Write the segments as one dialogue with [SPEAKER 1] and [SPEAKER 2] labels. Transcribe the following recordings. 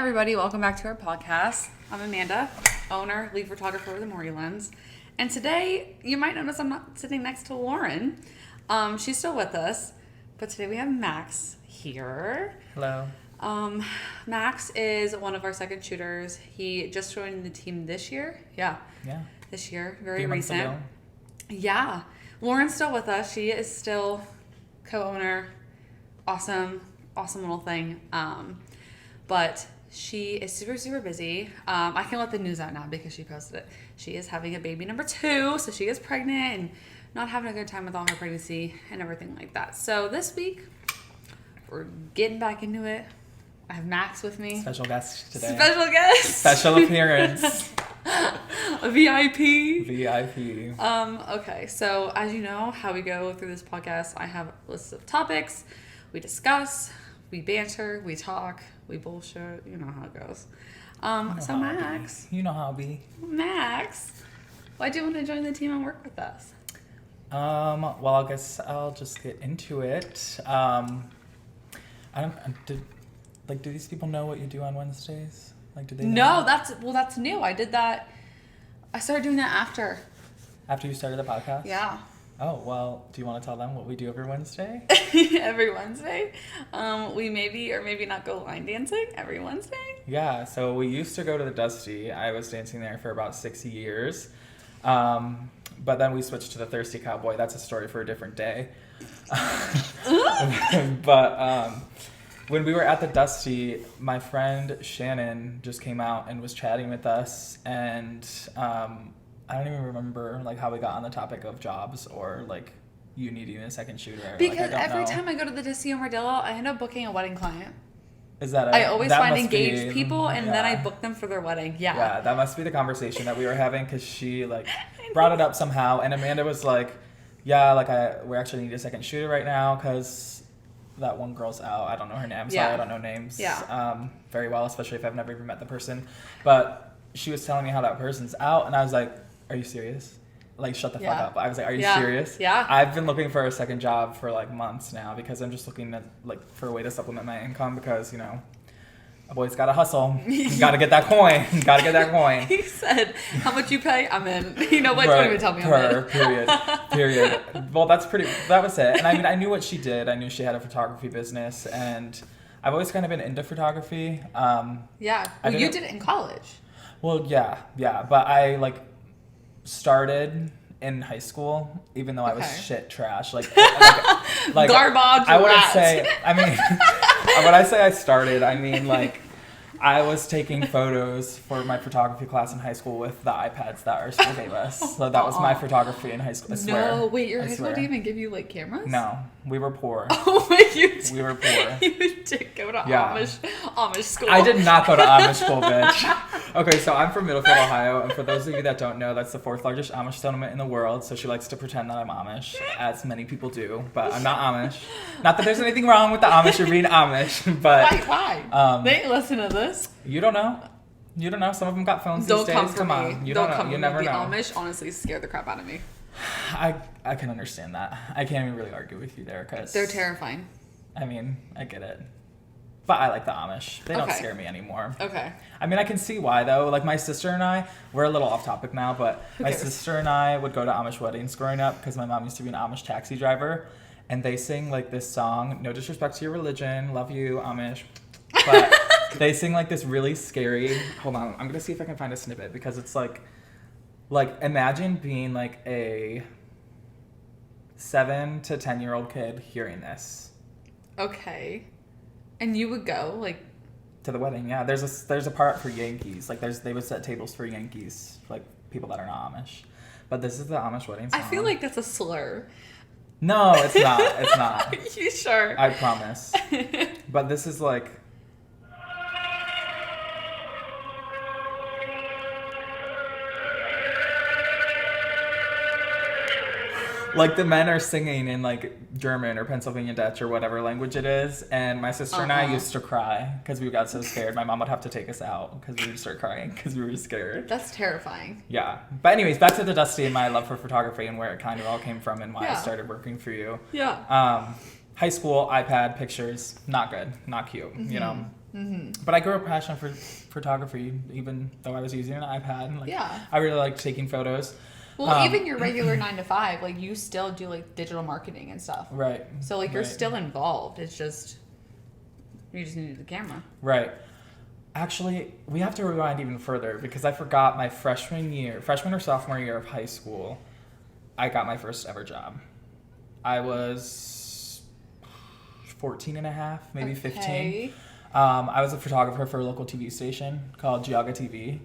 [SPEAKER 1] everybody. Welcome back to our podcast. I'm Amanda, owner, lead photographer of the MORIILENS. And today, you might notice I'm not sitting next to Lauren. She's still with us. But today we have Max here.
[SPEAKER 2] Hello.
[SPEAKER 1] Max is one of our second shooters. He just joined the team this year. Yeah. This year. Very recent. Yeah. Lauren's still with us. She is still co-owner. Awesome little thing. But she is super busy. I can let the news out now because she posted it. She is having a baby number 2, so she is pregnant and not having a good time with all her pregnancy and everything like that. So this week, we're getting back into it. I have Max with me.
[SPEAKER 2] Special guest today.
[SPEAKER 1] Special guest.
[SPEAKER 2] Special appearance.
[SPEAKER 1] A VIP.
[SPEAKER 2] VIP.
[SPEAKER 1] Okay, so as you know, how we go through this podcast, I have lists of topics. We discuss, we banter, we talk, we bullshit. You know how it goes. So Max.
[SPEAKER 2] You know how it be.
[SPEAKER 1] Max, why do you want to join the team and work with us?
[SPEAKER 2] Well, I guess I'll just get into it. Do these people know what you do on Wednesdays? Do they know?
[SPEAKER 1] No, that's new. I did that. I started doing that after.
[SPEAKER 2] After you started the podcast?
[SPEAKER 1] Yeah.
[SPEAKER 2] Oh, well, do you want to tell them what we do every Wednesday?
[SPEAKER 1] Every Wednesday? We maybe or maybe not go line dancing every Wednesday?
[SPEAKER 2] Yeah, so we used to go to the Dusty. I was dancing there for about 6 years. But then we switched to the Thirsty Cowboy. That's a story for a different day. But when we were at the Dusty, my friend Shannon just came out and was chatting with us. And I don't even remember how we got on the topic of jobs or you needing a second shooter.
[SPEAKER 1] Because every time I go to the Dusty Armadillo, I end up booking a wedding client.
[SPEAKER 2] Is that
[SPEAKER 1] I always find engaged people and then I book them for their wedding.
[SPEAKER 2] Yeah, that must be the conversation that we were having because she brought it up somehow, and Amanda was like, we actually need a second shooter right now because that one girl's out. I don't know her name. Sorry, I don't know names very well, especially if I've never even met the person. But she was telling me how that person's out, and I was like, are you serious? Shut the fuck up. I was like, are you serious?
[SPEAKER 1] Yeah.
[SPEAKER 2] I've been looking for a second job for months now because I'm just looking at for a way to supplement my income because, a boy's got to hustle. You got to get that coin.
[SPEAKER 1] He said, how much you pay? I'm in. You know what? Don't even tell me I'm in.
[SPEAKER 2] Period. Well, that was it. And I mean, I knew what she did. I knew she had a photography business, and I've always kind of been into photography.
[SPEAKER 1] Yeah. Well, you did it in college.
[SPEAKER 2] Well, yeah. But I started in high school, even though I was shit trash.
[SPEAKER 1] Garbage.
[SPEAKER 2] I wouldn't say. I mean, when I say I started, I mean I was taking photos for my photography class in high school with the iPads that our school gave us. So that was my photography in high school. I swear.
[SPEAKER 1] No, wait, your high school didn't even give you cameras?
[SPEAKER 2] No, we were poor.
[SPEAKER 1] Oh my,
[SPEAKER 2] we were poor.
[SPEAKER 1] You did go to Amish school.
[SPEAKER 2] I did not go to Amish school, bitch. Okay, so I'm from Middlefield, Ohio, and for those of you that don't know, that's the 4th largest Amish settlement in the world. So she likes to pretend that I'm Amish, as many people do, but I'm not Amish. Not that there's anything wrong with the Amish or being Amish, but
[SPEAKER 1] why? They ain't listen to this.
[SPEAKER 2] You don't know. Some of them got phones these days. Come on. You don't know. You never know.
[SPEAKER 1] The Amish honestly scare the crap out of me.
[SPEAKER 2] I can understand that. I can't even really argue with you there because
[SPEAKER 1] they're terrifying.
[SPEAKER 2] I mean, I get it. But I like the Amish. They don't scare me anymore.
[SPEAKER 1] Okay.
[SPEAKER 2] I mean, I can see why, though. My sister and I, we're a little off topic now, but my sister and I would go to Amish weddings growing up because my mom used to be an Amish taxi driver. And they sing, this song, no disrespect to your religion, love you, Amish. But they sing, this really scary... Hold on, I'm going to see if I can find a snippet because it's imagine being, a 7 to 10-year-old kid hearing this.
[SPEAKER 1] Okay. And you would go,
[SPEAKER 2] to the wedding, yeah. There's a part for Yankees. They would set tables for Yankees, people that are not Amish. But this is the Amish wedding song.
[SPEAKER 1] I feel like that's a slur.
[SPEAKER 2] No, it's not. It's not.
[SPEAKER 1] Are you sure?
[SPEAKER 2] I promise. But this is the men are singing in German or Pennsylvania Dutch or whatever language it is, and my sister and I used to cry because we got so scared. My mom would have to take us out because we would start crying because we were scared.
[SPEAKER 1] That's terrifying.
[SPEAKER 2] Yeah, but anyways, back to the Dusty and my love for photography and where it kind of all came from and why I started working for you.
[SPEAKER 1] Yeah.
[SPEAKER 2] High school iPad pictures, not good, not cute. But I grew up passionate for photography, even though I was using an iPad. Like,
[SPEAKER 1] yeah.
[SPEAKER 2] I really liked taking photos.
[SPEAKER 1] Well, even your regular 9 to 5, like you still do like digital marketing and stuff.
[SPEAKER 2] Right.
[SPEAKER 1] So like you're still involved. It's just you just need the camera.
[SPEAKER 2] Right. Actually, we have to rewind even further because I forgot my freshman or sophomore year of high school, I got my first ever job. I was 14 and a half, maybe 15. I was a photographer for a local TV station called Geauga TV.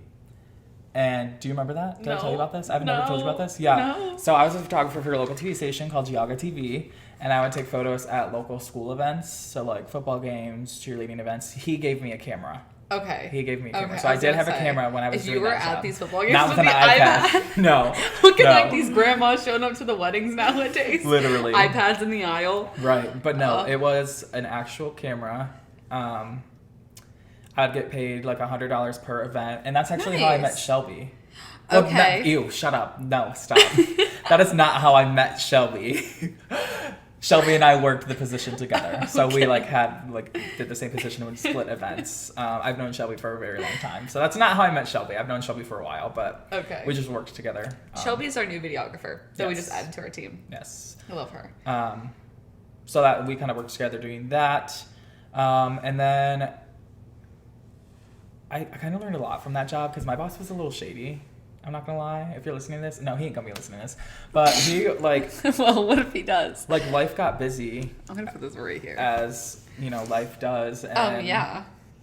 [SPEAKER 2] And do you remember that? Did I tell you about this? I've never told you about this? Yeah.
[SPEAKER 1] No.
[SPEAKER 2] So I was a photographer for a local TV station called Geauga TV. And I would take photos at local school events. So like football games, cheerleading events. He gave me a camera.
[SPEAKER 1] Okay.
[SPEAKER 2] He gave me a camera. So I did have a camera when I was doing that job.
[SPEAKER 1] If you were at these football games
[SPEAKER 2] not
[SPEAKER 1] with
[SPEAKER 2] with
[SPEAKER 1] the
[SPEAKER 2] an iPad. No.
[SPEAKER 1] Look at like these grandmas showing up to the weddings nowadays.
[SPEAKER 2] Literally.
[SPEAKER 1] iPads in the aisle.
[SPEAKER 2] Right. But no, it was an actual camera. I'd get paid like $100 per event. And that's actually how I met Shelby.
[SPEAKER 1] Okay.
[SPEAKER 2] Ew, shut up. No, stop. That is not how I met Shelby. Shelby and I worked the position together. So we did the same position and split events. I've known Shelby for a very long time. So that's not how I met Shelby. I've known Shelby for a while, but we just worked together.
[SPEAKER 1] Shelby's our new videographer that we just added to our team.
[SPEAKER 2] Yes.
[SPEAKER 1] I love her.
[SPEAKER 2] So that we kind of worked together doing that. And then I kind of learned a lot from that job because my boss was a little shady. I'm not gonna lie. If you're listening to this, no, he ain't gonna be listening to this. But he
[SPEAKER 1] well, what if he does?
[SPEAKER 2] Like life got busy.
[SPEAKER 1] I'm gonna put this right here.
[SPEAKER 2] As life does. And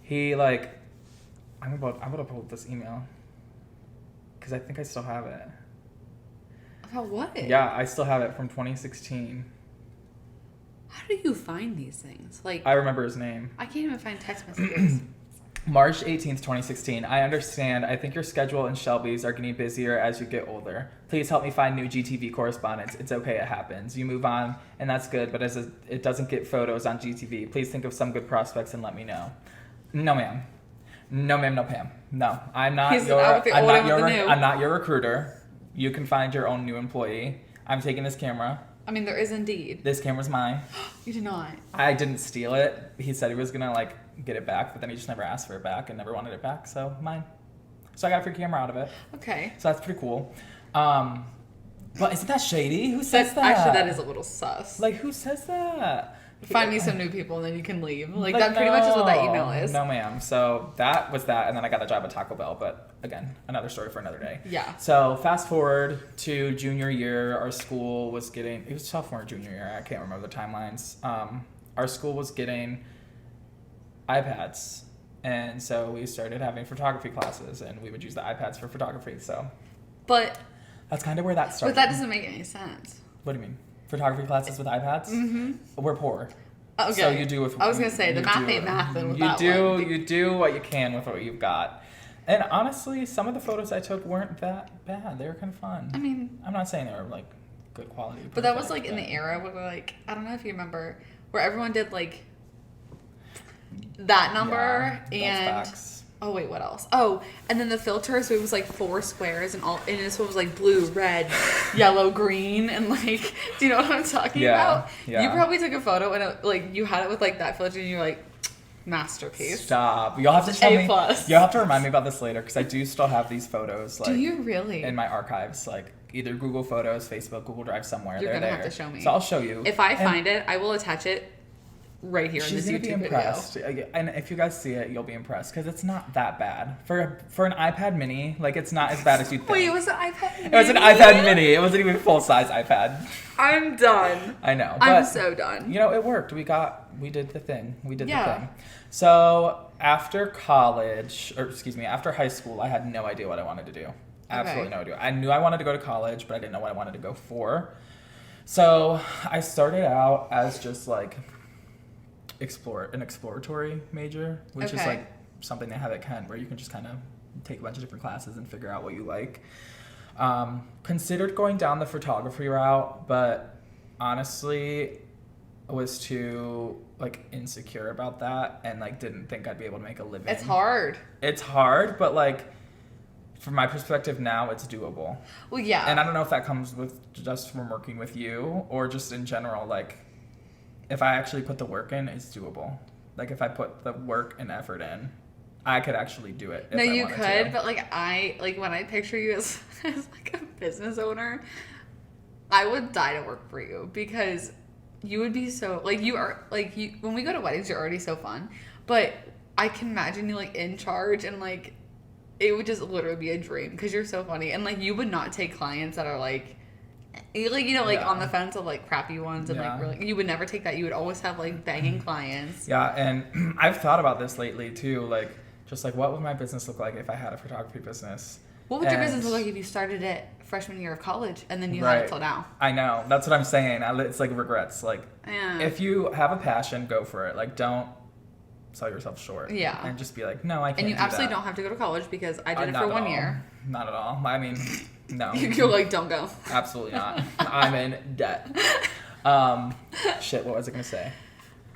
[SPEAKER 2] he I'm gonna pull up this email because I think I still have it.
[SPEAKER 1] About what?
[SPEAKER 2] Yeah, I still have it from 2016.
[SPEAKER 1] How do you find these things? Like
[SPEAKER 2] I remember his name.
[SPEAKER 1] I can't even find text messages.
[SPEAKER 2] March 18th, 2016. I understand. I think your schedule and Shelby's are getting busier as you get older. Please help me find new GTV correspondents. It's okay, it happens. You move on, and that's good, but it doesn't get photos on GTV. Please think of some good prospects and let me know. No, ma'am. No, ma'am, no, Pam. No, I'm not I'm not your recruiter. You can find your own new employee. I'm taking this camera.
[SPEAKER 1] I mean, there is indeed.
[SPEAKER 2] This camera's mine.
[SPEAKER 1] You did not.
[SPEAKER 2] I didn't steal it. He said he was gonna get it back, but then he just never asked for it back and never wanted it back, so mine. So I got a free camera out of it.
[SPEAKER 1] Okay.
[SPEAKER 2] So that's pretty cool. But isn't that shady? Who says that?
[SPEAKER 1] Actually, that is a little sus.
[SPEAKER 2] Like, who says that?
[SPEAKER 1] Find me some new people and then you can leave. Like that pretty much is what that email is.
[SPEAKER 2] No, ma'am. So that was that, and then I got a job at Taco Bell, but again, another story for another day.
[SPEAKER 1] Yeah.
[SPEAKER 2] So fast forward to junior year, our school was getting, it was sophomore, junior year, I can't remember the timelines. Our school was getting iPads, and so we started having photography classes, and we would use the iPads for photography. So,
[SPEAKER 1] but
[SPEAKER 2] that's kind of where that started.
[SPEAKER 1] But that doesn't make any sense.
[SPEAKER 2] What do you mean? Photography classes with iPads?
[SPEAKER 1] Mm-hmm.
[SPEAKER 2] We're poor.
[SPEAKER 1] Okay.
[SPEAKER 2] So you do with.
[SPEAKER 1] I was gonna say the math ain't math.
[SPEAKER 2] You do what you can with what you've got. And honestly, some of the photos I took weren't that bad. They were kind of fun.
[SPEAKER 1] I mean,
[SPEAKER 2] I'm not saying they were good quality.
[SPEAKER 1] But that was in the era where I don't know if you remember, where everyone did that number and
[SPEAKER 2] facts.
[SPEAKER 1] Oh wait, what else? Oh, and then the filters, it was 4 squares and this one was blue, red, yellow, green, and do you know what I'm talking about? Yeah. You probably took a photo and you had it with that filter and you're masterpiece.
[SPEAKER 2] Stop. You'll have to tell me. You'll have to remind me about this later because I do still have these photos.
[SPEAKER 1] Do you really?
[SPEAKER 2] In my archives, either Google Photos, Facebook, Google Drive, somewhere.
[SPEAKER 1] You're gonna have to show me.
[SPEAKER 2] So I'll show you.
[SPEAKER 1] If I find it, I will attach it right here in this YouTube
[SPEAKER 2] video. And if you guys see it, you'll be impressed because it's not that bad for an iPad Mini. It's not as bad as you think.
[SPEAKER 1] Wait, it was an iPad Mini?
[SPEAKER 2] It was an iPad Mini. It wasn't even full size iPad.
[SPEAKER 1] I'm done.
[SPEAKER 2] I know.
[SPEAKER 1] I'm so done.
[SPEAKER 2] It worked. We did the thing. We did the thing. So after after high school, I had no idea what I wanted to do. Absolutely no idea. I knew I wanted to go to college, but I didn't know what I wanted to go for. So I started out as just an exploratory major, which is something they have at Kent where you can just kind of take a bunch of different classes and figure out what you like. Considered going down the photography route, but honestly was too insecure about that and didn't think I'd be able to make a living.
[SPEAKER 1] It's hard,
[SPEAKER 2] but from my perspective now, it's doable.
[SPEAKER 1] Well, yeah.
[SPEAKER 2] And I don't know if that comes with just from working with you or just in general, if I actually put the work in, it's doable. Like if I put the work and effort in, I could actually do it.
[SPEAKER 1] No, you could, but like when I picture you as like a business owner, I would die to work for you because you would be so like you are like you when we go to weddings you're already so fun, but I can imagine you like in charge and like it would just literally be a dream because you're so funny and like you would not take clients that are like on the fence of like crappy ones and like really you would never take that. You would always have like banging clients.
[SPEAKER 2] Yeah, and I've thought about this lately too, like just like what would my business look like if I had a photography business?
[SPEAKER 1] What would your business look like if you started it freshman year of college and then you had it till now?
[SPEAKER 2] I know. That's what I'm saying. It's like regrets. Like, if you have a passion, go for it. Like, don't sell yourself short. Yeah. And just be like, no, I can't.
[SPEAKER 1] And you absolutely don't have to go to college because I did it for 1 year.
[SPEAKER 2] Not at all. I mean, no.
[SPEAKER 1] You're like, don't go.
[SPEAKER 2] Absolutely not. I'm in debt. Shit, what was I going to say?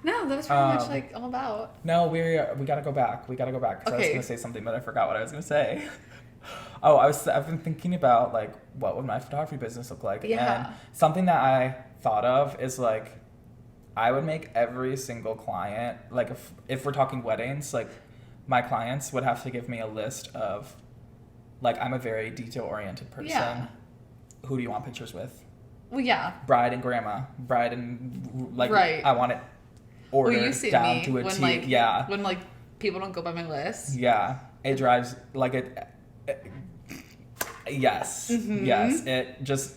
[SPEAKER 1] No, that was pretty much like all about.
[SPEAKER 2] No, we got to go back. We got to go back because I was going to say something, but I forgot what I was going to say. Oh, I've been thinking about like what would my photography business look like, and something that I thought of is like I would make every single client like if we're talking weddings, like my clients would have to give me a list of like I'm a very detail oriented person. Yeah. Who do you want pictures with?
[SPEAKER 1] Well, yeah.
[SPEAKER 2] Bride and grandma, bride and like I want it ordered down to a T. Like,
[SPEAKER 1] when like people don't go by my list.
[SPEAKER 2] Yeah, it drives like it. Yes. Mm-hmm. Yes. It just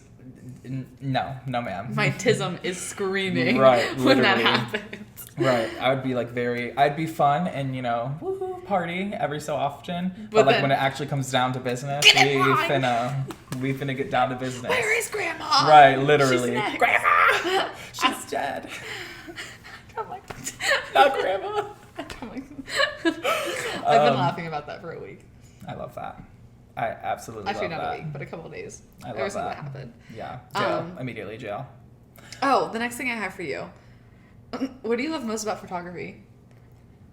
[SPEAKER 2] no, ma'am.
[SPEAKER 1] My tism is screaming
[SPEAKER 2] when
[SPEAKER 1] that happens.
[SPEAKER 2] Right. I would be like I'd be fun and woohoo party every so often. But like when it actually comes down to business, we finna get down to business.
[SPEAKER 1] Where is grandma?
[SPEAKER 2] Right, literally. Grandma! She's dead.
[SPEAKER 1] Oh my God.
[SPEAKER 2] Not grandma.
[SPEAKER 1] I've been laughing about that for a week.
[SPEAKER 2] I love that. I absolutely love that.
[SPEAKER 1] Actually, not a week, but a couple of days.
[SPEAKER 2] I love
[SPEAKER 1] ever since that happened.
[SPEAKER 2] Yeah. Jail. Immediately jail.
[SPEAKER 1] Oh, the next thing I have for you. What do you love most about photography?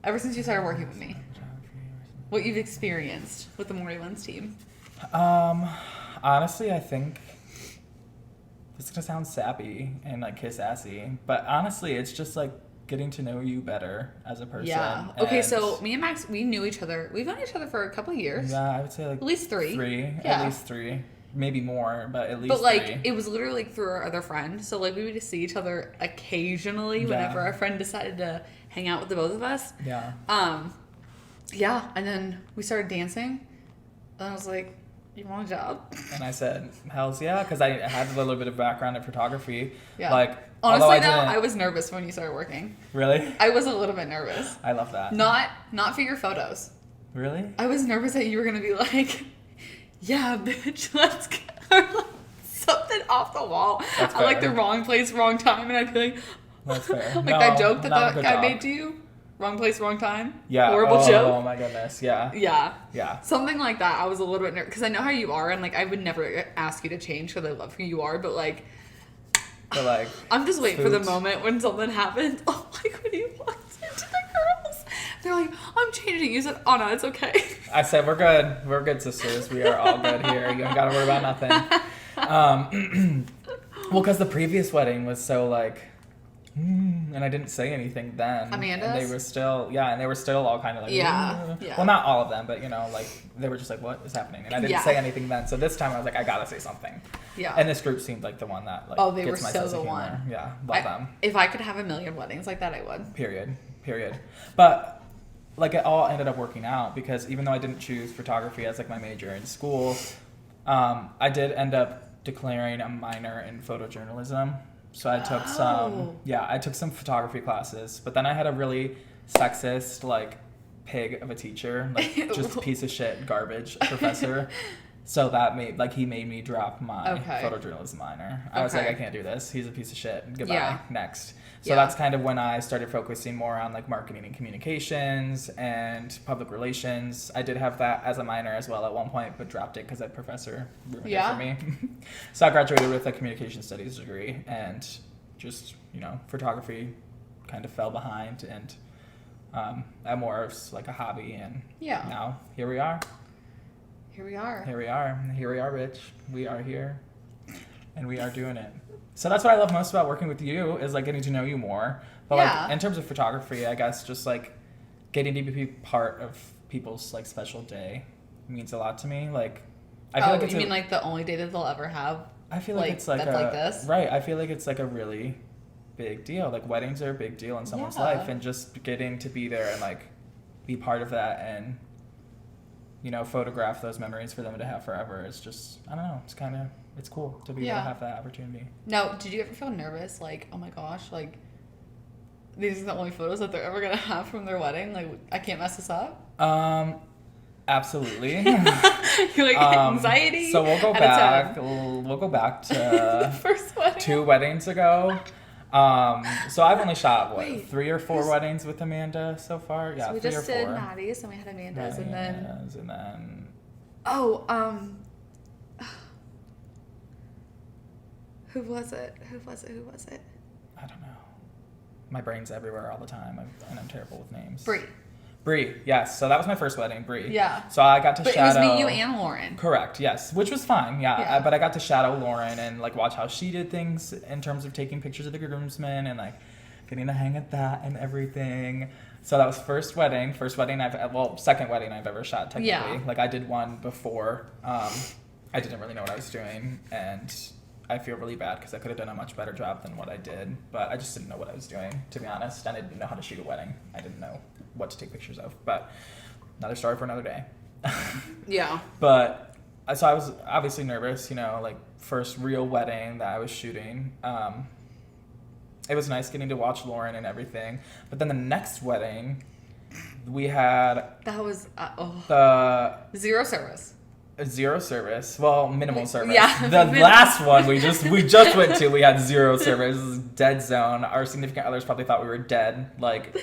[SPEAKER 1] Ever since you started working with me. What you've experienced with the MORIILENS team.
[SPEAKER 2] Honestly, I think this is going to sound sappy and like kiss-assy, but honestly, it's just like getting to know you better as a person.
[SPEAKER 1] Yeah. Okay, so me and Max, we knew each other. We've known each other for a couple of years.
[SPEAKER 2] Yeah, I would say like
[SPEAKER 1] at least three.
[SPEAKER 2] At least three. Maybe more, but at least
[SPEAKER 1] But like,
[SPEAKER 2] three.
[SPEAKER 1] it was literally like through our other friend. So like, we would just see each other occasionally whenever our friend decided to hang out with the both of us.
[SPEAKER 2] Yeah.
[SPEAKER 1] Yeah, and then we started dancing. And I was like, you want a job?
[SPEAKER 2] And I said, hells yeah, because I had a little bit of background in photography.
[SPEAKER 1] Yeah.
[SPEAKER 2] Like,
[SPEAKER 1] honestly, I was nervous when you started working.
[SPEAKER 2] Really?
[SPEAKER 1] I was a little bit nervous.
[SPEAKER 2] I love that.
[SPEAKER 1] Not for your photos.
[SPEAKER 2] Really?
[SPEAKER 1] I was nervous that you were going to be like, yeah, bitch, let's go. Like, something off the wall. At like the wrong place, wrong time. And I'd be like,
[SPEAKER 2] that's fair.
[SPEAKER 1] Like that joke that guy made to you? Wrong place, wrong time?
[SPEAKER 2] Yeah.
[SPEAKER 1] Horrible joke?
[SPEAKER 2] Oh my goodness. Yeah.
[SPEAKER 1] Yeah.
[SPEAKER 2] Yeah.
[SPEAKER 1] Something like that. I was a little bit nervous because I know how you are, and like I would never ask you to change because I love who you are, but like I'm just waiting for the moment when something happens. Oh, like when you walked into the girls, they're like, I'm changing. You said, oh no, it's okay.
[SPEAKER 2] I said, we're good. We're good sisters. We are all good here. You don't got to worry about nothing. Well, because the previous wedding was so like, and I didn't say anything then.
[SPEAKER 1] Amanda's?
[SPEAKER 2] And they were still all kind of like,
[SPEAKER 1] yeah.
[SPEAKER 2] Well, not all of them, but like they were just like, what is happening? And I didn't say anything then. So this time I was like, I gotta say something. Yeah. And this group seemed like the one that like
[SPEAKER 1] they
[SPEAKER 2] gets
[SPEAKER 1] were
[SPEAKER 2] my
[SPEAKER 1] so
[SPEAKER 2] sense
[SPEAKER 1] the
[SPEAKER 2] of humor.
[SPEAKER 1] one.
[SPEAKER 2] Yeah, love them.
[SPEAKER 1] If I could have 1,000,000 weddings like that, I would.
[SPEAKER 2] Period. But like it all ended up working out because even though I didn't choose photography as like my major in school, I did end up declaring a minor in photojournalism. So I took some photography classes, but then I had a really sexist, like, pig of a teacher, like, just piece of shit, garbage professor. So that he made me drop my photojournalism minor. I was like, I can't do this. He's a piece of shit. Goodbye. Yeah. Next. So that's kind of when I started focusing more on like marketing and communications and public relations. I did have that as a minor as well at one point, but dropped it because that professor ruined it for me. So I graduated with a communication studies degree, and just, photography kind of fell behind, and that more of like a hobby, and now here we are. Here we are, Rich. We are here, and we are doing it. So that's what I love most about working with you is like getting to know you more. But like in terms of photography, I guess just like getting to be part of people's like special day means a lot to me. Like, I feel like it's
[SPEAKER 1] like the only day that they'll ever have?
[SPEAKER 2] I feel like it's like
[SPEAKER 1] that's like this,
[SPEAKER 2] right? I feel like it's like a really big deal. Like weddings are a big deal in someone's life, and just getting to be there and like be part of that and photograph those memories for them to have forever. It's just, I don't know. It's cool to be able to have that opportunity.
[SPEAKER 1] Now, did you ever feel nervous? Like, oh my gosh, like these are the only photos that they're ever gonna have from their wedding. Like, I can't mess this up.
[SPEAKER 2] Absolutely.
[SPEAKER 1] You're like anxiety.
[SPEAKER 2] So we'll go back. We'll go back to
[SPEAKER 1] first wedding.
[SPEAKER 2] 2 weddings ago. So I've only shot 3 or 4 weddings with Amanda so far. Yeah,
[SPEAKER 1] so we
[SPEAKER 2] 3
[SPEAKER 1] just
[SPEAKER 2] or 4.
[SPEAKER 1] did Maddie's, and we had Amanda's, and then. Who was it?
[SPEAKER 2] I don't know. My brain's everywhere all the time, and I'm terrible with names.
[SPEAKER 1] Bree,
[SPEAKER 2] yes. So that was my first wedding, Bree.
[SPEAKER 1] Yeah.
[SPEAKER 2] So I got to shadow.
[SPEAKER 1] It was me, you, and Lauren.
[SPEAKER 2] Correct. Yes, which was fine. Yeah. But I got to shadow Lauren and like watch how she did things in terms of taking pictures of the groomsmen and like getting to hang at that and everything. So that was second wedding I've ever shot technically.
[SPEAKER 1] Yeah.
[SPEAKER 2] Like I did one before. I didn't really know what I was doing, and I feel really bad because I could have done a much better job than what I did, but I just didn't know what I was doing, to be honest, and I didn't know how to shoot a wedding. I didn't know what to take pictures of, but another story for another day.
[SPEAKER 1] Yeah.
[SPEAKER 2] But, so I was obviously nervous, like first real wedding that I was shooting. It was nice getting to watch Lauren and everything, but then the next wedding, we had...
[SPEAKER 1] That was...
[SPEAKER 2] the...
[SPEAKER 1] Zero service.
[SPEAKER 2] Zero service. Well, minimal service.
[SPEAKER 1] Yeah.
[SPEAKER 2] The last one we just went to, we had zero service. Dead zone. Our significant others probably thought we were dead. Like,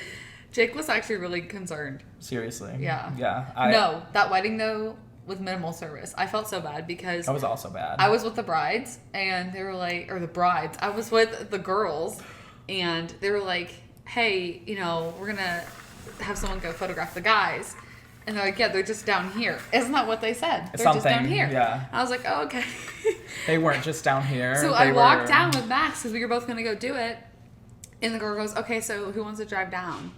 [SPEAKER 1] Jake was actually really concerned.
[SPEAKER 2] Seriously.
[SPEAKER 1] Yeah.
[SPEAKER 2] Yeah.
[SPEAKER 1] No, that wedding though with minimal service. I felt so bad because
[SPEAKER 2] that was also bad.
[SPEAKER 1] I was with the brides and they were like, or the brides. I was with the girls and they were like, hey, we're gonna have someone go photograph the guys. And they're like, yeah, they're just down here. Isn't that what they said? They're just down here.
[SPEAKER 2] Yeah.
[SPEAKER 1] I was like, oh, okay.
[SPEAKER 2] They weren't just down here.
[SPEAKER 1] So I walked down with Max because we were both going to go do it. And the girl goes, okay, so who wants to drive down?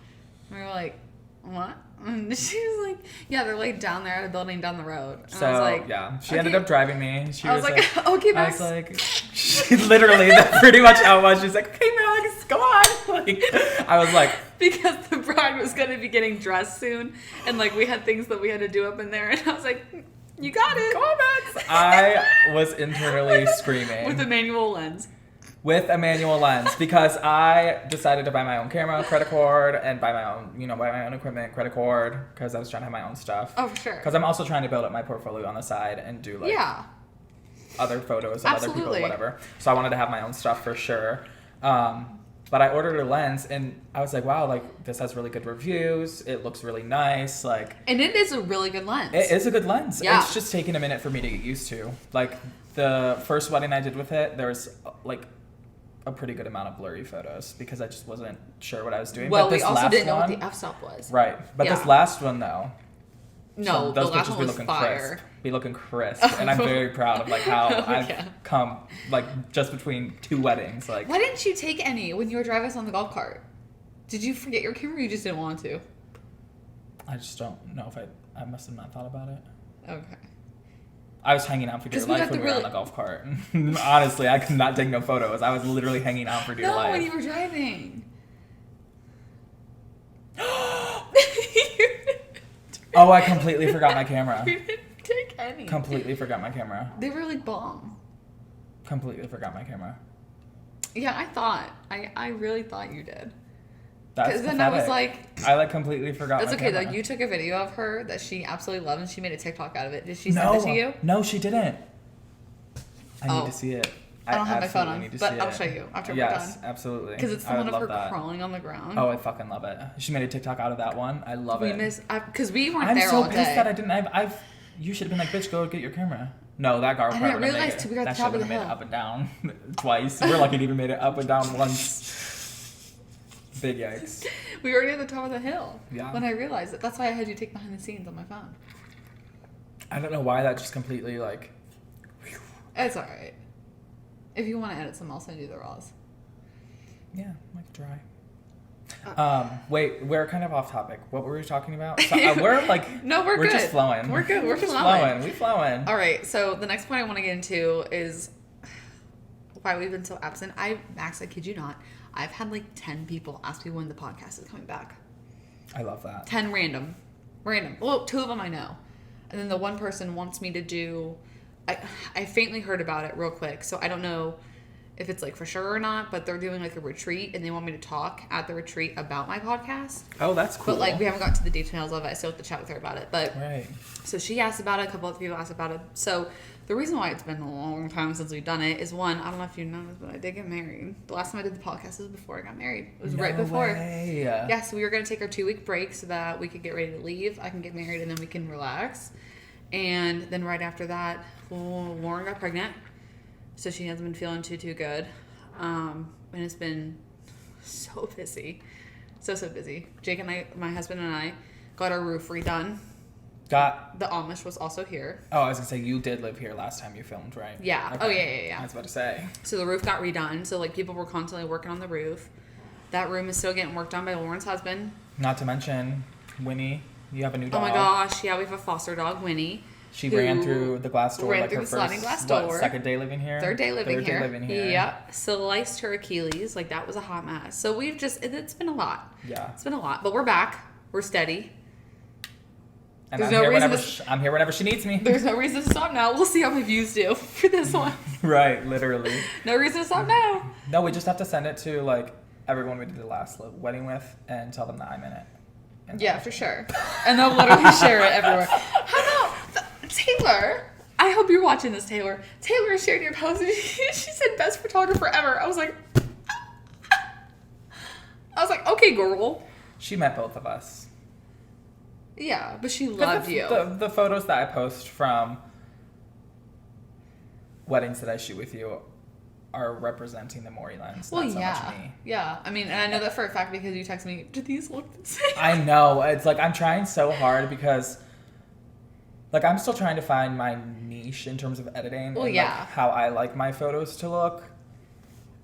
[SPEAKER 1] And we were like, what? And she was like, yeah, they're like down there at a building down the road. And
[SPEAKER 2] so,
[SPEAKER 1] I was like,
[SPEAKER 2] yeah, she ended up driving me.
[SPEAKER 1] I was like, okay, Max.
[SPEAKER 2] I was like, she literally, that's pretty much how it was. She's like, okay, Max, go on. Like, I was like,
[SPEAKER 1] because the bride was going to be getting dressed soon. And like, we had things that we had to do up in there. And I was like, you got it.
[SPEAKER 2] Go on, Max. I was internally screaming.
[SPEAKER 1] With a manual lens.
[SPEAKER 2] With a manual lens, because I decided to buy my own camera, credit card, and buy my own equipment, credit card, because I was trying to have my own stuff.
[SPEAKER 1] Oh, for sure.
[SPEAKER 2] Because I'm also trying to build up my portfolio on the side and do like other photos of other people or whatever. So I wanted to have my own stuff for sure. But I ordered a lens and I was like, wow, like this has really good reviews. It looks really nice. Like,
[SPEAKER 1] and it is a really good lens.
[SPEAKER 2] It is a good lens.
[SPEAKER 1] Yeah.
[SPEAKER 2] It's just taking a minute for me to get used to. Like the first wedding I did with it, there was like a pretty good amount of blurry photos because I just wasn't sure what I was doing.
[SPEAKER 1] Well,
[SPEAKER 2] but this
[SPEAKER 1] we also
[SPEAKER 2] last
[SPEAKER 1] didn't know
[SPEAKER 2] one,
[SPEAKER 1] what the f-stop was.
[SPEAKER 2] Right. But this last one though.
[SPEAKER 1] No,
[SPEAKER 2] those
[SPEAKER 1] the last
[SPEAKER 2] pictures
[SPEAKER 1] one was fire.
[SPEAKER 2] Crisp. Be looking crisp. And I'm very proud of like how I've come like just between 2 weddings. Like,
[SPEAKER 1] why didn't you take any when you were driving us on the golf cart? Did you forget your camera or you just didn't want to?
[SPEAKER 2] I just don't know if I must have not thought about it.
[SPEAKER 1] Okay.
[SPEAKER 2] I was hanging out for dear life when we were on the golf cart. Honestly, I could not take no photos. I was literally hanging out for dear life.
[SPEAKER 1] No, when you were driving.
[SPEAKER 2] Oh, I completely forgot my camera.
[SPEAKER 1] You didn't take any.
[SPEAKER 2] Completely forgot my camera.
[SPEAKER 1] They were like bomb.
[SPEAKER 2] Completely forgot my camera.
[SPEAKER 1] Yeah, I really thought you did.
[SPEAKER 2] That's
[SPEAKER 1] then I was like,
[SPEAKER 2] I like completely forgot.
[SPEAKER 1] That's
[SPEAKER 2] my
[SPEAKER 1] okay
[SPEAKER 2] camera.
[SPEAKER 1] though. You took a video of her that she absolutely loved, and she made a TikTok out of it. Did she send it to you?
[SPEAKER 2] No, she didn't. I need to see it.
[SPEAKER 1] I don't have my phone on, but I'll show you after we're done.
[SPEAKER 2] Yes, absolutely.
[SPEAKER 1] Because it's the one of her crawling on the ground.
[SPEAKER 2] Oh, I fucking love it. She made a TikTok out of that one. I love it.
[SPEAKER 1] Because we weren't there all day.
[SPEAKER 2] I'm so pissed that I didn't. You should have been like, bitch, go get your camera. No, that guy.
[SPEAKER 1] I didn't realize till we got to the top of the hill.
[SPEAKER 2] Made it up and down twice. We're lucky it even made it up and down once. Big yikes.
[SPEAKER 1] We were already at the top of the hill.
[SPEAKER 2] Yeah. When
[SPEAKER 1] I realized it. That's why I had you take behind the scenes on my phone.
[SPEAKER 2] I don't know why that just completely like.
[SPEAKER 1] It's alright. If you want to edit some, I'll send you the raws.
[SPEAKER 2] Yeah, I can try. Wait, we're kind of off topic. What were we talking about? So, we're like,
[SPEAKER 1] no, we're good.
[SPEAKER 2] Just flowing.
[SPEAKER 1] We're good. We're
[SPEAKER 2] just
[SPEAKER 1] flowing.
[SPEAKER 2] We're flowing.
[SPEAKER 1] All right. So the next point I want to get into is why we've been so absent. Max, I kid you not, I've had like 10 people ask me when the podcast is coming back.
[SPEAKER 2] I love that.
[SPEAKER 1] 10 random. Well, 2 of them I know. And then the one person wants me to do, I faintly heard about it real quick. So I don't know if it's like for sure or not, but they're doing like a retreat and they want me to talk at the retreat about my podcast.
[SPEAKER 2] Oh, that's cool.
[SPEAKER 1] But like we haven't got to the details of it. I still have to chat with her about it. But
[SPEAKER 2] right.
[SPEAKER 1] So she asked about it. A couple of people asked about it. So the reason why it's been a long time since we've done it is one, I don't know if you noticed, but I did get married. The last time I did the podcast was before I got married. It was right before.
[SPEAKER 2] Way.
[SPEAKER 1] Yeah, so we were going to take our 2-week break so that we could get ready to leave. I can get married and then we can relax. And then right after that, Lauren got pregnant. So she hasn't been feeling too good. And it's been so busy. So busy. Jake and I, my husband and I, got our roof redone. The Amish was also here.
[SPEAKER 2] Oh, I was gonna say you did live here last time you filmed, right?
[SPEAKER 1] Yeah. Okay. Oh yeah.
[SPEAKER 2] I was about to say.
[SPEAKER 1] So the roof got redone. So like people were constantly working on the roof. That room is still getting worked on by Lauren's husband.
[SPEAKER 2] Not to mention Winnie. You have a new dog.
[SPEAKER 1] Oh my gosh, yeah, we have a foster dog, Winnie.
[SPEAKER 2] She ran through the glass door.
[SPEAKER 1] Ran through the sliding glass door.
[SPEAKER 2] Second day living here?
[SPEAKER 1] Third day living here.
[SPEAKER 2] Yep.
[SPEAKER 1] Sliced her Achilles. Like, that was a hot mess. So it's been a lot.
[SPEAKER 2] Yeah.
[SPEAKER 1] It's been a lot. But we're back. We're steady.
[SPEAKER 2] And I'm here whenever she needs me.
[SPEAKER 1] There's no reason to stop now. We'll see how my views do for this one.
[SPEAKER 2] Right, literally.
[SPEAKER 1] No reason to stop now.
[SPEAKER 2] No, we just have to send it to, like, everyone we did the last wedding with and tell them that I'm in it.
[SPEAKER 1] Yeah, for sure. And they'll literally share it everywhere. How about Taylor? I hope you're watching this, Taylor. Taylor shared your post and she said best photographer ever. I was like, okay, girl.
[SPEAKER 2] She met both of us.
[SPEAKER 1] Yeah, but she loved you.
[SPEAKER 2] The photos that I post from weddings that I shoot with you are representing the MORIILENS.
[SPEAKER 1] Well,
[SPEAKER 2] not so
[SPEAKER 1] yeah.
[SPEAKER 2] much me.
[SPEAKER 1] Yeah. I mean, and I know that for a fact because you text me, do these look the same?
[SPEAKER 2] I know. It's like I'm trying so hard because like I'm still trying to find my niche in terms of editing.
[SPEAKER 1] Well,
[SPEAKER 2] and,
[SPEAKER 1] yeah.
[SPEAKER 2] Like, how I like my photos to look.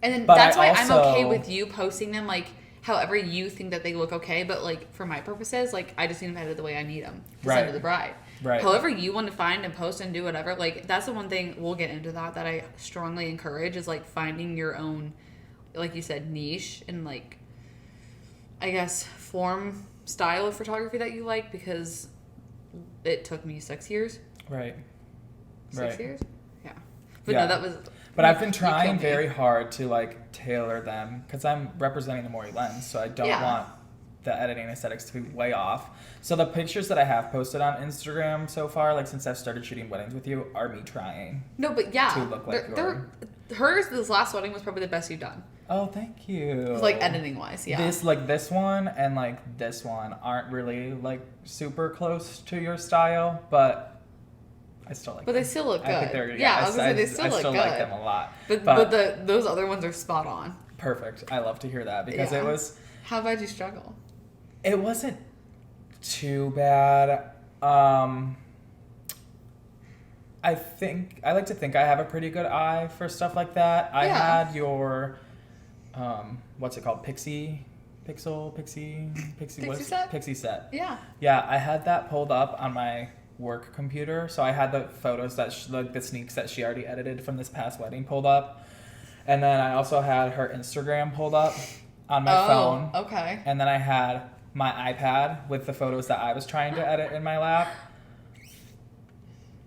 [SPEAKER 1] And then that's why I'm okay with you posting them like however you think that they look okay, but like for my purposes, like I just need them edited the way I need them to send to the bride.
[SPEAKER 2] Right.
[SPEAKER 1] However you want to find and post and do whatever, like that's the one thing we'll get into that I strongly encourage is like finding your own, like you said, niche and like I guess form style of photography that you like because it took me 6 years.
[SPEAKER 2] Right.
[SPEAKER 1] 6 years? Yeah. But no, that was...
[SPEAKER 2] But I've been trying very hard to like tailor them because I'm representing the MORIILENS, so I don't want the editing aesthetics to be way off. So the pictures that I have posted on Instagram so far, like since I've started shooting weddings with you, are me trying.
[SPEAKER 1] No, but yeah,
[SPEAKER 2] to look like
[SPEAKER 1] hers. This last wedding was probably the best you've done.
[SPEAKER 2] Oh, thank you.
[SPEAKER 1] Like editing wise, yeah.
[SPEAKER 2] This one and like this one aren't really like super close to your style, but I still like them.
[SPEAKER 1] But they still look good.
[SPEAKER 2] I think they're,
[SPEAKER 1] I was gonna say they still look good. I still
[SPEAKER 2] like them a lot.
[SPEAKER 1] But those other ones are spot on.
[SPEAKER 2] Perfect. I love to hear that because it was...
[SPEAKER 1] How bad you struggle?
[SPEAKER 2] It wasn't too bad. I like to think I have a pretty good eye for stuff like that. I had your, what's it called? Pixie
[SPEAKER 1] set?
[SPEAKER 2] Pixie set.
[SPEAKER 1] Yeah.
[SPEAKER 2] Yeah, I had that pulled up on my work computer. So I had the photos that the sneaks that she already edited from this past wedding pulled up. And then I also had her Instagram pulled up on my phone.
[SPEAKER 1] Okay.
[SPEAKER 2] And then I had my iPad with the photos that I was trying to edit in my lap.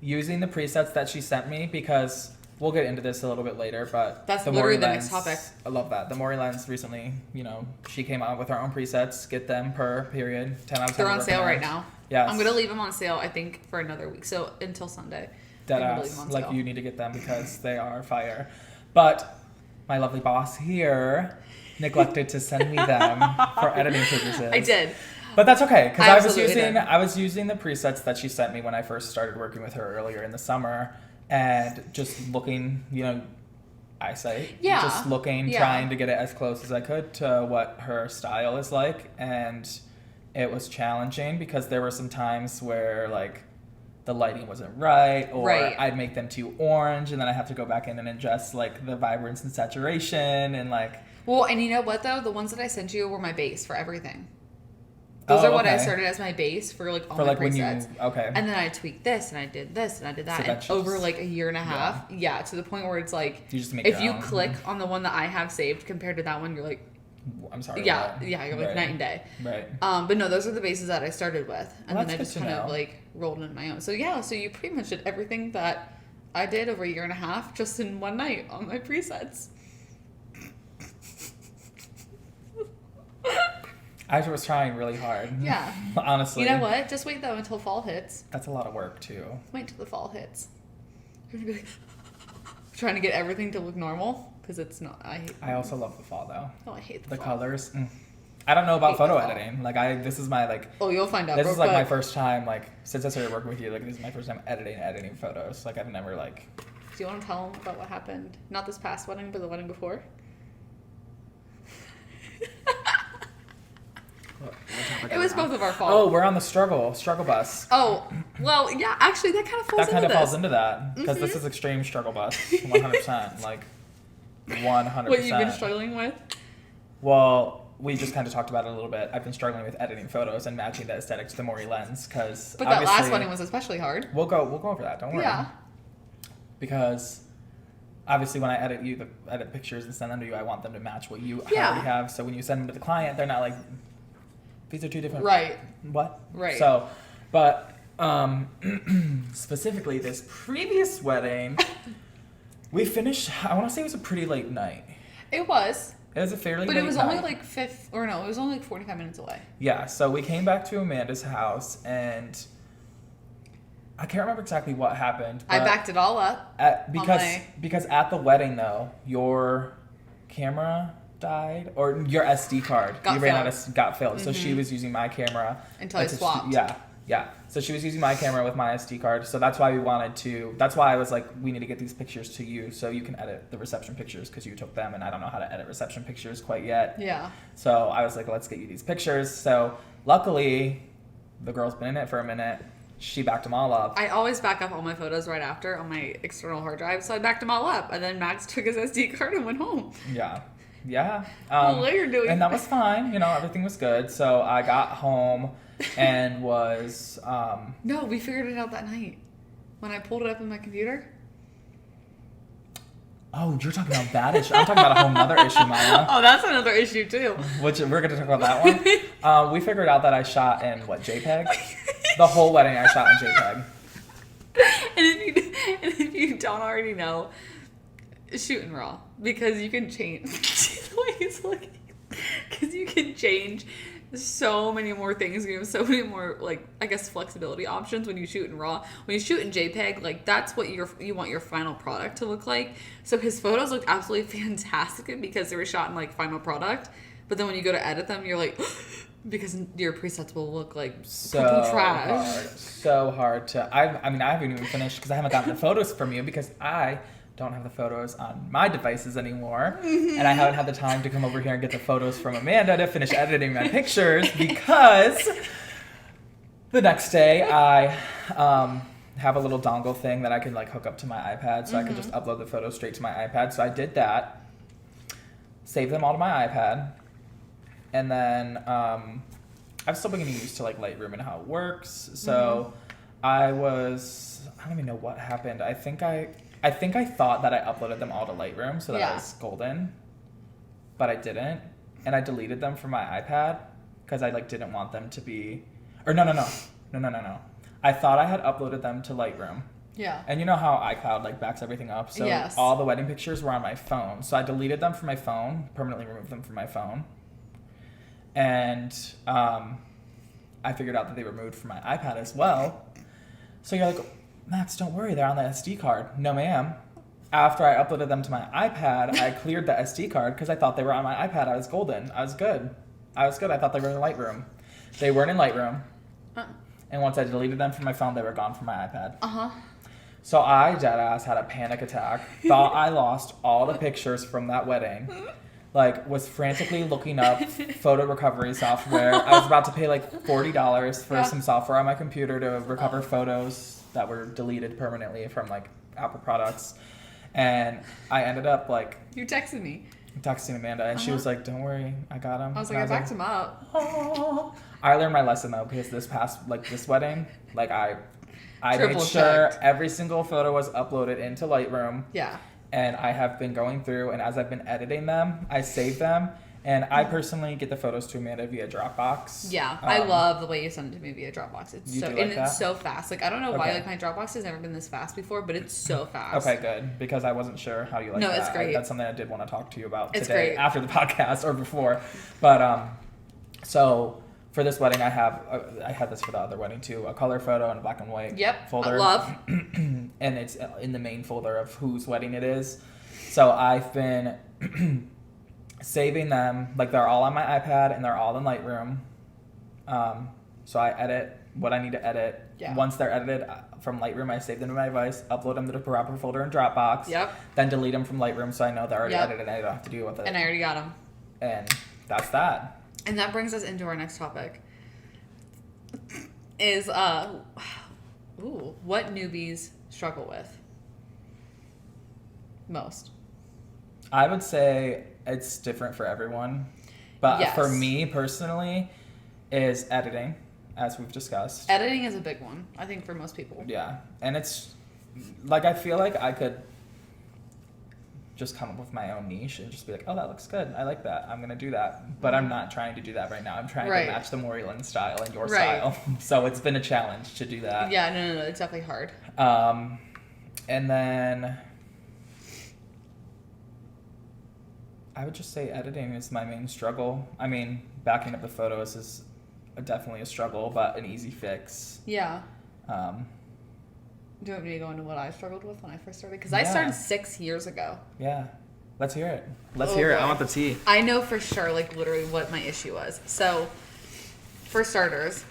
[SPEAKER 2] Using the presets that she sent me because we'll get into this a little bit later, but
[SPEAKER 1] that's literally the next topic.
[SPEAKER 2] I love that. The MORIILENS recently, she came out with her own presets. Get them per period. 10 out of 10.
[SPEAKER 1] They're on sale right now.
[SPEAKER 2] Yes.
[SPEAKER 1] I'm going to leave them on sale, I think, for another week. So until Sunday.
[SPEAKER 2] Deadass. Like you need to get them because they are fire. But my lovely boss here neglected to send me them for editing purposes.
[SPEAKER 1] I did.
[SPEAKER 2] But that's okay, because I was using the presets that she sent me when I first started working with her earlier in the summer, and just looking, eyesight.
[SPEAKER 1] Yeah.
[SPEAKER 2] Just looking, trying to get it as close as I could to what her style is like, and it was challenging because there were some times where like the lighting wasn't right, or I'd make them too orange, and then I have to go back in and adjust like the vibrance and saturation and like.
[SPEAKER 1] Well, and you know what though? The ones that I sent you were my base for everything. Those are what I started as my base for like all my presets. And then I tweaked this and I did this and I did that. And over like a year and a half, to the point where it's like,
[SPEAKER 2] you just make
[SPEAKER 1] if you click on the one that I have saved compared to that one, you're like,
[SPEAKER 2] I'm sorry.
[SPEAKER 1] Yeah, you're like night and day.
[SPEAKER 2] Right.
[SPEAKER 1] But no, those are the bases that I started with, and then I just kind of like rolled into my own. So yeah, so you pretty much did everything that I did over a year and a half just in one night on my presets.
[SPEAKER 2] I was trying really hard.
[SPEAKER 1] Yeah.
[SPEAKER 2] Honestly.
[SPEAKER 1] You know what? Just wait though until fall hits.
[SPEAKER 2] That's a lot of work too.
[SPEAKER 1] Wait till the fall hits. You're gonna be like trying to get everything to look normal. Because it's not.
[SPEAKER 2] I also love the fall though.
[SPEAKER 1] Oh, I hate
[SPEAKER 2] the
[SPEAKER 1] fall.
[SPEAKER 2] Colors. I don't know about photo editing. Like this is my like.
[SPEAKER 1] Oh, you'll find out.
[SPEAKER 2] This is like my first time. Like since I started working with you, like this is my first time editing photos. Like I've never like.
[SPEAKER 1] Do you want to tell them about what happened? Not this past wedding, but the wedding before. It was both of our fault.
[SPEAKER 2] Oh, we're on the struggle bus.
[SPEAKER 1] Oh, well, yeah. Actually, that kind of falls into
[SPEAKER 2] that because this is extreme struggle bus, 100%. Like. 100%.
[SPEAKER 1] What you've been struggling with?
[SPEAKER 2] Well, we just kind of talked about it a little bit. I've been struggling with editing photos and matching the aesthetic to the MORIILENS because.
[SPEAKER 1] But that last wedding was especially hard.
[SPEAKER 2] We'll go over that. Don't worry.
[SPEAKER 1] Yeah.
[SPEAKER 2] Because obviously, when I edit pictures and send them to you, I want them to match what you already have. So when you send them to the client, they're not like, these are two different.
[SPEAKER 1] Right.
[SPEAKER 2] What?
[SPEAKER 1] Right.
[SPEAKER 2] So, but specifically this previous wedding. We finished, I want to say it was a pretty late night.
[SPEAKER 1] It was.
[SPEAKER 2] It was a fairly late night.
[SPEAKER 1] But it was only like it was only like 45 minutes away.
[SPEAKER 2] Yeah, so we came back to Amanda's house and I can't remember exactly what happened.
[SPEAKER 1] I backed it all up.
[SPEAKER 2] Because at the wedding though, your camera died or your SD card got filled. Mm-hmm. So she was using my camera.
[SPEAKER 1] Until I swapped.
[SPEAKER 2] Yeah. So she was using my camera with my SD card. So that's why that's why I was like, we need to get these pictures to you so you can edit the reception pictures because you took them and I don't know how to edit reception pictures quite yet.
[SPEAKER 1] Yeah.
[SPEAKER 2] So I was like, let's get you these pictures. So luckily, the girl's been in it for a minute. She backed them all up.
[SPEAKER 1] I always back up all my photos right after on my external hard drive. So I backed them all up. And then Max took his SD card and went home.
[SPEAKER 2] Yeah. Yeah.
[SPEAKER 1] What you're doing.
[SPEAKER 2] And that was fine. Everything was good. So I got home and was...
[SPEAKER 1] No, we figured it out that night. When I pulled it up in my computer.
[SPEAKER 2] Oh, you're talking about that issue. I'm talking about a whole nother issue, Maya.
[SPEAKER 1] Oh, that's another issue, too.
[SPEAKER 2] Which, we're going to talk about that one. We figured out that I shot in, JPEG? The whole wedding I shot in JPEG.
[SPEAKER 1] And if you don't already know, shoot in RAW. Because you can change... the way he's looking. Because you can change so many more things. You have so many more, flexibility options when you shoot in RAW. When you shoot in JPEG, that's what you want your final product to look like. So his photos looked absolutely fantastic because they were shot in, final product. But then when you go to edit them, you're like... because your presets will look like fucking trash.
[SPEAKER 2] So hard to... I haven't even finished because I haven't gotten the photos from you because I... don't have the photos on my devices anymore. Mm-hmm. And I haven't had the time to come over here and get the photos from Amanda to finish editing my pictures because the next day I have a little dongle thing that I can hook up to my iPad so I can just upload the photos straight to my iPad. So I did that, saved them all to my iPad, and then I'm still getting used to Lightroom and how it works. So I don't even know what happened. I think I thought that I uploaded them all to Lightroom so that I was golden, but I didn't, and I deleted them from my iPad because I didn't want them to be, or no. I thought I had uploaded them to Lightroom.
[SPEAKER 1] Yeah. And
[SPEAKER 2] you know how iCloud backs everything up, so all the wedding pictures were on my phone, so I deleted them from my phone, permanently removed them from my phone, and I figured out that they were removed from my iPad as well. So you're like, Max, don't worry, they're on the SD card. No, ma'am. After I uploaded them to my iPad, I cleared the SD card because I thought they were on my iPad. I was golden. I was good. I thought they were in Lightroom. They weren't in Lightroom. And once I deleted them from my phone, they were gone from my iPad. So I, deadass, had a panic attack. Thought I lost all the pictures from that wedding. Was frantically looking up photo recovery software. I was about to pay $40 for some software on my computer to recover photos that were deleted permanently from Apple products, and I ended up
[SPEAKER 1] you texted me.
[SPEAKER 2] texting Amanda, and she was like, "Don't worry, I got him."
[SPEAKER 1] I was like, I backed him up.
[SPEAKER 2] Oh. I learned my lesson though, because this wedding, like I
[SPEAKER 1] Triple
[SPEAKER 2] made sure
[SPEAKER 1] checked.
[SPEAKER 2] every single photo was uploaded into Lightroom.
[SPEAKER 1] Yeah.
[SPEAKER 2] And I have been going through, and as I've been editing them, I save them. And I personally get the photos to Amanda via Dropbox.
[SPEAKER 1] Yeah, I love the way you send it to me via Dropbox. It's it's so fast. Like I don't know why like my Dropbox has never been this fast before, but it's so fast.
[SPEAKER 2] Okay, good, because I wasn't sure how you like that.
[SPEAKER 1] No, it's great.
[SPEAKER 2] That's something I did want to talk to you about
[SPEAKER 1] It's
[SPEAKER 2] today
[SPEAKER 1] great.
[SPEAKER 2] after the podcast or before. But so for this wedding, I had this for the other wedding too, a color photo and a black and white folder.
[SPEAKER 1] I love.
[SPEAKER 2] And it's in the main folder of whose wedding it is. So I've been saving them, like they're all on my iPad and they're all in Lightroom. So I edit what I need to edit.
[SPEAKER 1] Yeah.
[SPEAKER 2] Once they're edited from Lightroom, I save them to my device, upload them to the proper folder in Dropbox.
[SPEAKER 1] Yep.
[SPEAKER 2] Then delete them from Lightroom so I know they're already edited and I don't have to deal with it.
[SPEAKER 1] And I already got them.
[SPEAKER 2] And that's that.
[SPEAKER 1] And that brings us into our next topic. Is what newbies struggle with most?
[SPEAKER 2] I would say it's different for everyone. But for me personally, is editing, as we've discussed.
[SPEAKER 1] Editing is a big one, I think, for most people.
[SPEAKER 2] Yeah. And it's, like, I feel like I could just come up with my own niche and just be like, oh, that looks good. I like that. I'm going to do that. But I'm not trying to do that right now. I'm trying to match the MORIILENS style and your style. So it's been a challenge to do that.
[SPEAKER 1] Yeah, no. It's definitely hard.
[SPEAKER 2] And then I would just say editing is my main struggle. I mean, backing up the photos is definitely a struggle, but an easy fix.
[SPEAKER 1] Yeah. Do you want me to go into what I struggled with when I first started? Because I
[SPEAKER 2] Yeah.
[SPEAKER 1] started 6 years ago.
[SPEAKER 2] Yeah. Let's hear it. Let's hear it. I want the tea.
[SPEAKER 1] I know for sure, like, literally what my issue was. So, for starters,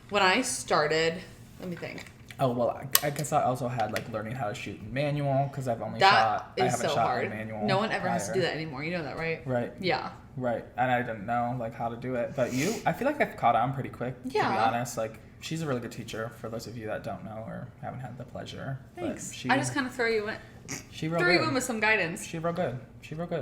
[SPEAKER 1] when I started, let me think.
[SPEAKER 2] Oh, well, I guess I also had, like, learning how to shoot in manual, because I've only
[SPEAKER 1] That
[SPEAKER 2] I
[SPEAKER 1] is
[SPEAKER 2] haven't
[SPEAKER 1] so
[SPEAKER 2] shot
[SPEAKER 1] hard.
[SPEAKER 2] in manual.
[SPEAKER 1] No one ever has to do that anymore. You know that, right?
[SPEAKER 2] Right.
[SPEAKER 1] Yeah.
[SPEAKER 2] Right. And I didn't know, like, how to do it. But I feel like I've caught on pretty quick, to be honest. Like, she's a really good teacher, for those of you that don't know or haven't had the pleasure.
[SPEAKER 1] Thanks.
[SPEAKER 2] But
[SPEAKER 1] I just kind of threw you in with some guidance.
[SPEAKER 2] She real good.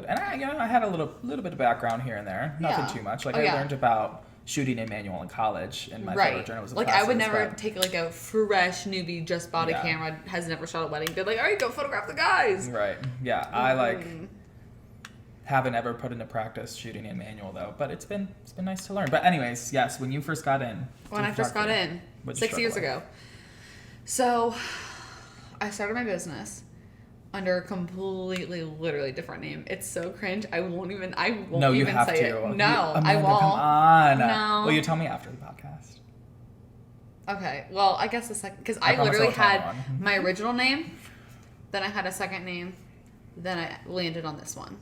[SPEAKER 2] And I had a little bit of background here and there. Nothing too much. Like, I learned about shooting in manual in college in my photojournalism
[SPEAKER 1] Like,
[SPEAKER 2] classes,
[SPEAKER 1] I would never take, like, a fresh newbie, just bought a camera, has never shot a wedding, be like, all right, go photograph the guys.
[SPEAKER 2] Right. Yeah. I, like, haven't ever put into practice shooting in manual, though. But it's been nice to learn. But anyways, yes, when you first got in.
[SPEAKER 1] When I first got in, 6 years ago. So, I started my business under a completely, literally different name. It's so cringe. I won't even say it. No,
[SPEAKER 2] Amanda,
[SPEAKER 1] I won't.
[SPEAKER 2] Come on.
[SPEAKER 1] No.
[SPEAKER 2] Well, you tell me after the podcast.
[SPEAKER 1] Okay. Well, I guess the second, because I literally had my original name, then I had a second name, then I landed on this one.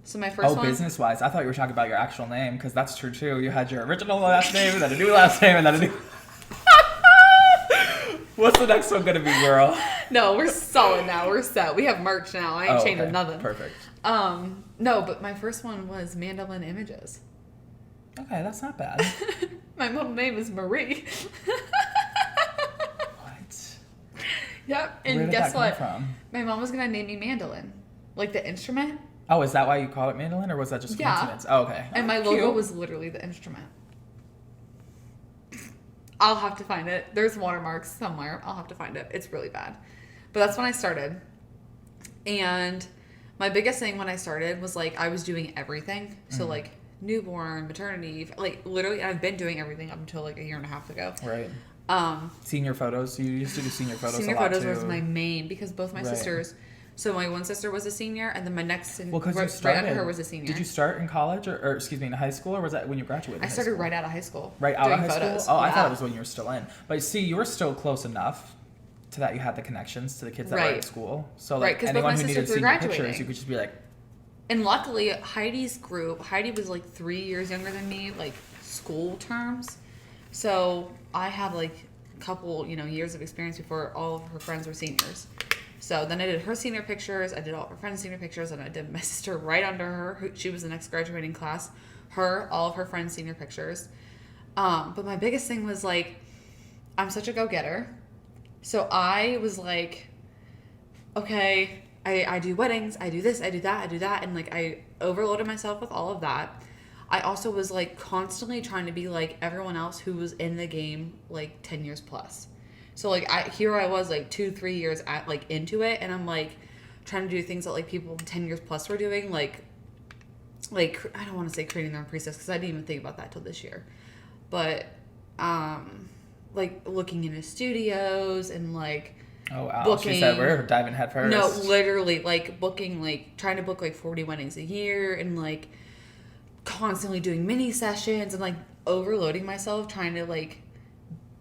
[SPEAKER 1] So my first one.
[SPEAKER 2] Oh, business-wise, I thought you were talking about your actual name, because that's true too. You had your original last name, then a new last name, and then a new. What's the next one gonna be, girl?
[SPEAKER 1] No, we're solid now. We're set. We have merch now. I ain't changing nothing.
[SPEAKER 2] Perfect.
[SPEAKER 1] No, but my first one was Mandolin Images.
[SPEAKER 2] Okay, that's not bad.
[SPEAKER 1] My middle name is Marie.
[SPEAKER 2] What?
[SPEAKER 1] Yep. And
[SPEAKER 2] Where did
[SPEAKER 1] guess
[SPEAKER 2] that
[SPEAKER 1] what?
[SPEAKER 2] come from?
[SPEAKER 1] My mom was gonna name me Mandolin, like the instrument.
[SPEAKER 2] Oh, is that why you call it mandolin, or was that just coincidence? Oh, okay.
[SPEAKER 1] And my logo was literally the instrument. I'll have to find it. There's watermarks somewhere. I'll have to find it. It's really bad. But that's when I started. And my biggest thing when I started was, like, I was doing everything. So, like, newborn, maternity, like, literally, I've been doing everything up until, like, a year and a half ago.
[SPEAKER 2] Right. Senior photos. You used to do senior photos
[SPEAKER 1] Senior
[SPEAKER 2] a lot,
[SPEAKER 1] photos
[SPEAKER 2] too.
[SPEAKER 1] was my main, because both my sisters... So my one sister was a senior, and then my next
[SPEAKER 2] right
[SPEAKER 1] after her was a senior.
[SPEAKER 2] Did you start in college, or excuse me, in high school, or was that when you graduated?
[SPEAKER 1] I started right out of high school.
[SPEAKER 2] Right out of high
[SPEAKER 1] photos.
[SPEAKER 2] school? Oh, I thought it was when you were still in. But see, you were still close enough to that you had the connections to the kids that were at school. So, like, anyone who needed senior pictures, you could just be like...
[SPEAKER 1] And luckily, Heidi's group, Heidi was like 3 years younger than me, like school terms. So I had like a couple, years of experience before all of her friends were seniors. So then I did her senior pictures, I did all of her friends' senior pictures, and I did my sister right under her. She was the next graduating class. All of her friends' senior pictures. But my biggest thing was, like, I'm such a go-getter. So I was like, okay, I do weddings, I do this, I do that. And like, I overloaded myself with all of that. I also was like constantly trying to be like everyone else who was in the game like 10 years plus. So like here I was like 2-3 years into it, and I'm like trying to do things that like people 10 years plus were doing, like I don't want to say creating their own presets because I didn't even think about that till this year, but like looking into studios and like
[SPEAKER 2] booking. She said we're diving head first.
[SPEAKER 1] No, literally like booking, like trying to book like 40 weddings a year, and like constantly doing mini sessions and like overloading myself trying to like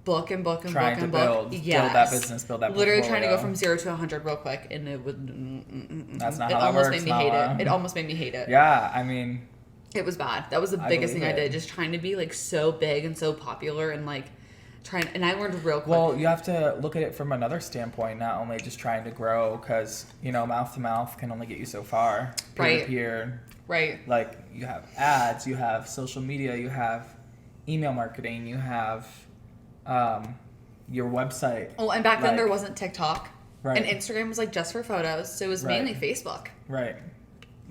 [SPEAKER 1] book and book.
[SPEAKER 2] Build that business, build that
[SPEAKER 1] literally
[SPEAKER 2] portfolio.
[SPEAKER 1] Trying to go from 0 to 100 real quick, and it would
[SPEAKER 2] that's not how that works.
[SPEAKER 1] It almost made me hate it.
[SPEAKER 2] Yeah, I mean,
[SPEAKER 1] it was bad. That was the biggest thing I did, just trying to be like so big and so popular, and like and I learned real quick.
[SPEAKER 2] Well, you have to look at it from another standpoint, not only just trying to grow, because mouth to mouth can only get you so far. Peer to peer.
[SPEAKER 1] Right.
[SPEAKER 2] Like, you have ads, you have social media, you have email marketing, you have your website.
[SPEAKER 1] Oh, and back then there wasn't TikTok.
[SPEAKER 2] Right.
[SPEAKER 1] And Instagram was like just for photos, so it was mainly Facebook.
[SPEAKER 2] Right.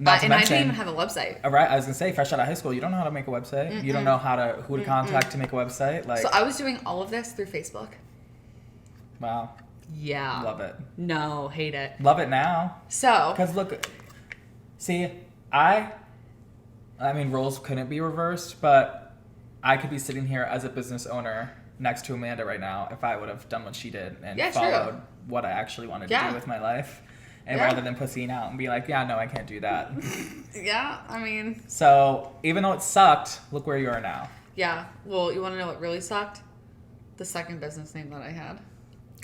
[SPEAKER 1] I didn't even have a website.
[SPEAKER 2] Right, I was gonna say, fresh out of high school, you don't know how to make a website. Mm-mm. You don't know who to contact to make a website. Like,
[SPEAKER 1] so I was doing all of this through Facebook.
[SPEAKER 2] Wow.
[SPEAKER 1] Yeah.
[SPEAKER 2] Love it.
[SPEAKER 1] No, hate it.
[SPEAKER 2] Love it now.
[SPEAKER 1] So.
[SPEAKER 2] Because look, see, I mean, roles couldn't be reversed, but I could be sitting here as a business owner next to Amanda right now if I would have done what she did and followed what I actually wanted to do with my life. And rather than pussying out and be like, yeah, no, I can't do that.
[SPEAKER 1] Yeah, I mean.
[SPEAKER 2] So even though it sucked, look where you are now.
[SPEAKER 1] Yeah. Well, you want to know what really sucked? The second business name that I had.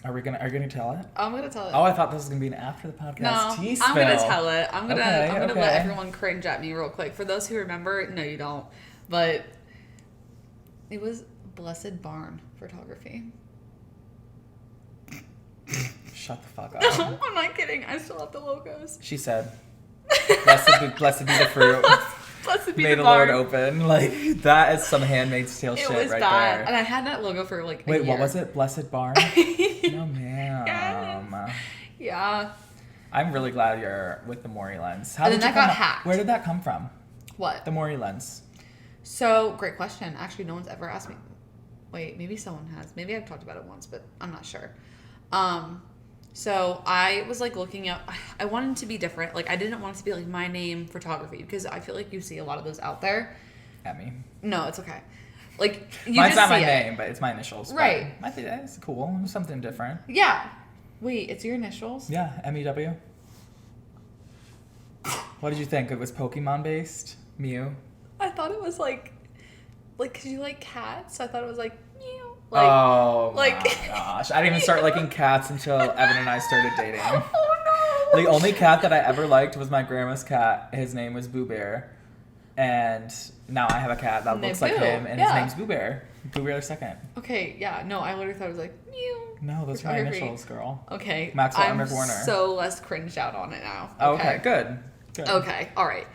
[SPEAKER 2] Are you gonna tell it?
[SPEAKER 1] I'm gonna tell it.
[SPEAKER 2] Oh, I thought this was gonna be an after the podcast.
[SPEAKER 1] No, I'm gonna tell it. I'm gonna let everyone cringe at me real quick. For those who remember, no, you don't. But it was Blessed Barn Photography.
[SPEAKER 2] Shut the fuck up.
[SPEAKER 1] I'm not kidding. I still have the logos.
[SPEAKER 2] She said, blessed be the fruit.
[SPEAKER 1] Blessed be
[SPEAKER 2] May
[SPEAKER 1] the
[SPEAKER 2] Lord open. Like, that is some Handmaid's Tale shit right there.
[SPEAKER 1] And I had that logo for like a
[SPEAKER 2] Wait,
[SPEAKER 1] year.
[SPEAKER 2] what was it? Blessed Barn? No, ma'am.
[SPEAKER 1] Yeah.
[SPEAKER 2] I'm really glad you're with the MORIILENS.
[SPEAKER 1] And then that got hacked.
[SPEAKER 2] Where did that come from?
[SPEAKER 1] What?
[SPEAKER 2] The MORIILENS.
[SPEAKER 1] So, great question. Actually, no one's ever asked me. Wait, maybe someone has. Maybe I've talked about it once, but I'm not sure. So I was like looking up, I wanted to be different. Like, I didn't want it to be like my name photography, because I feel like you see a lot of those out there.
[SPEAKER 2] At me.
[SPEAKER 1] No, it's okay. Like, you
[SPEAKER 2] mine's
[SPEAKER 1] just
[SPEAKER 2] not
[SPEAKER 1] see
[SPEAKER 2] my
[SPEAKER 1] it.
[SPEAKER 2] name, but it's my initials.
[SPEAKER 1] Right.
[SPEAKER 2] I think that's cool. Something different.
[SPEAKER 1] Yeah. Wait, it's your initials?
[SPEAKER 2] Yeah, MEW. What did you think? It was Pokemon based? Mew?
[SPEAKER 1] I thought it was like, cause you like cats. I thought it was like meow.
[SPEAKER 2] My gosh. I didn't even start liking cats until Evan and I started dating.
[SPEAKER 1] Oh no.
[SPEAKER 2] The only cat that I ever liked was my grandma's cat. His name was Boo Bear. And now I have a cat that looks like him, and his name's Boo Bear. Boo Bear II.
[SPEAKER 1] Okay, yeah. No, I literally thought it was like meow.
[SPEAKER 2] No, those are my initials, girl.
[SPEAKER 1] Okay.
[SPEAKER 2] Maxwell
[SPEAKER 1] I'm
[SPEAKER 2] Emmerich Warner.
[SPEAKER 1] So less cringed out on it now.
[SPEAKER 2] Okay, good.
[SPEAKER 1] Okay, all right.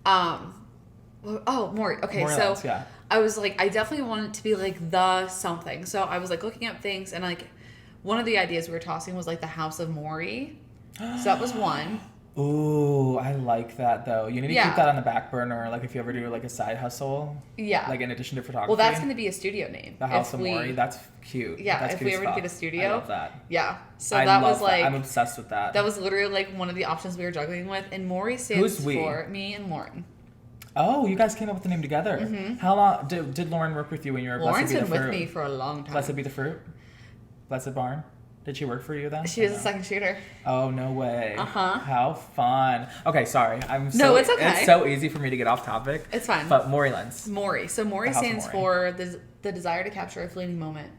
[SPEAKER 1] Maury. Okay,
[SPEAKER 2] MORIILENS,
[SPEAKER 1] so
[SPEAKER 2] yeah.
[SPEAKER 1] I was like, I definitely wanted it to be like the something. So I was like looking up things, and like one of the ideas we were tossing was like the House of Maury. So that was one.
[SPEAKER 2] Ooh, I like that though. You need to keep that on the back burner, like if you ever do like a side hustle.
[SPEAKER 1] Yeah.
[SPEAKER 2] Like in addition to photography.
[SPEAKER 1] Well, that's going to be a studio name.
[SPEAKER 2] The House of Maury. That's cute.
[SPEAKER 1] Yeah,
[SPEAKER 2] that's
[SPEAKER 1] if
[SPEAKER 2] cute
[SPEAKER 1] we ever get a studio.
[SPEAKER 2] I love that.
[SPEAKER 1] Yeah. So that was like.
[SPEAKER 2] I'm obsessed with that.
[SPEAKER 1] That was literally like one of the options we were juggling with, and Maury stands for me and Lauren.
[SPEAKER 2] Oh, you guys came up with the name together. Mm-hmm. How long did Lauren work with you when you were
[SPEAKER 1] Lauren's
[SPEAKER 2] Blessed Be the Fruit?
[SPEAKER 1] been with me for a long time.
[SPEAKER 2] Blessed Be the Fruit? Blessed Barn? Did she work for you then?
[SPEAKER 1] She was a second shooter.
[SPEAKER 2] Oh, no way.
[SPEAKER 1] Uh-huh.
[SPEAKER 2] How fun. Okay, sorry.
[SPEAKER 1] It's okay.
[SPEAKER 2] It's so easy for me to get off topic.
[SPEAKER 1] It's fine.
[SPEAKER 2] But MORIILENS.
[SPEAKER 1] Maury. So Maury stands for the desire to capture a fleeting moment.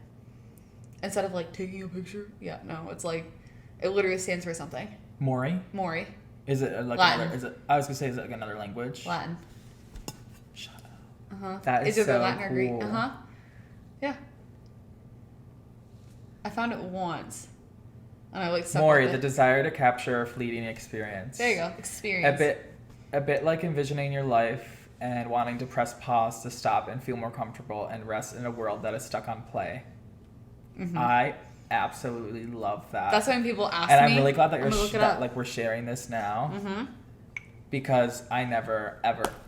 [SPEAKER 1] Instead of like taking a picture. Yeah, no, it's like, it literally stands for something.
[SPEAKER 2] Maury?
[SPEAKER 1] Maury.
[SPEAKER 2] Is it like
[SPEAKER 1] Latin.
[SPEAKER 2] I was going to say, is it like another language?
[SPEAKER 1] Latin.
[SPEAKER 2] Shut up.
[SPEAKER 1] Uh-huh.
[SPEAKER 2] That is
[SPEAKER 1] either
[SPEAKER 2] so
[SPEAKER 1] Latin
[SPEAKER 2] cool.
[SPEAKER 1] or Greek. Uh-huh. Yeah. I found it once. And I like
[SPEAKER 2] Maury, the desire to capture a fleeting experience.
[SPEAKER 1] There you go. Experience.
[SPEAKER 2] A bit like envisioning your life and wanting to press pause to stop and feel more comfortable and rest in a world that is stuck on play. Mm-hmm. I absolutely love that.
[SPEAKER 1] That's why when people ask
[SPEAKER 2] and
[SPEAKER 1] me,
[SPEAKER 2] I'm really glad that
[SPEAKER 1] you're
[SPEAKER 2] we're sharing this now.
[SPEAKER 1] Mm-hmm.
[SPEAKER 2] Because I never,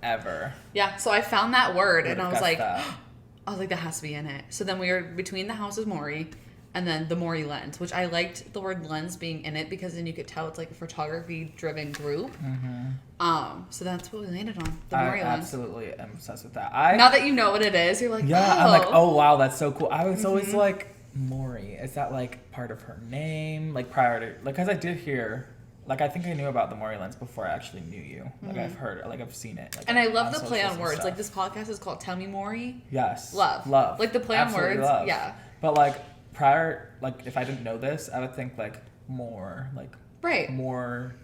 [SPEAKER 2] ever.
[SPEAKER 1] Yeah. So I found that word and I was like,
[SPEAKER 2] that.
[SPEAKER 1] that has to be in it. So then we were between the houses Maury and then the MORIILENS, which I liked the word lens being in it because then you could tell it's like a photography driven group. Mm-hmm. So that's what we landed on. The MORIILENS.
[SPEAKER 2] I absolutely am obsessed with that.
[SPEAKER 1] Now that you know what it is, you're like,
[SPEAKER 2] I'm like, oh wow, that's so cool. I was always like, Maury, is that like part of her name? Like prior to, like, because I did hear, like, I think I knew about the MORIILENS before I actually knew you. Like, I've heard, like, I've seen it. Like,
[SPEAKER 1] and I love the play on words. Like, this podcast is called Tell Me Maury.
[SPEAKER 2] Yes.
[SPEAKER 1] Love. Like, the play on words.
[SPEAKER 2] Love.
[SPEAKER 1] Yeah.
[SPEAKER 2] But, like, prior, like, if I didn't know this, I would think, like, more, like,
[SPEAKER 1] right.
[SPEAKER 2] More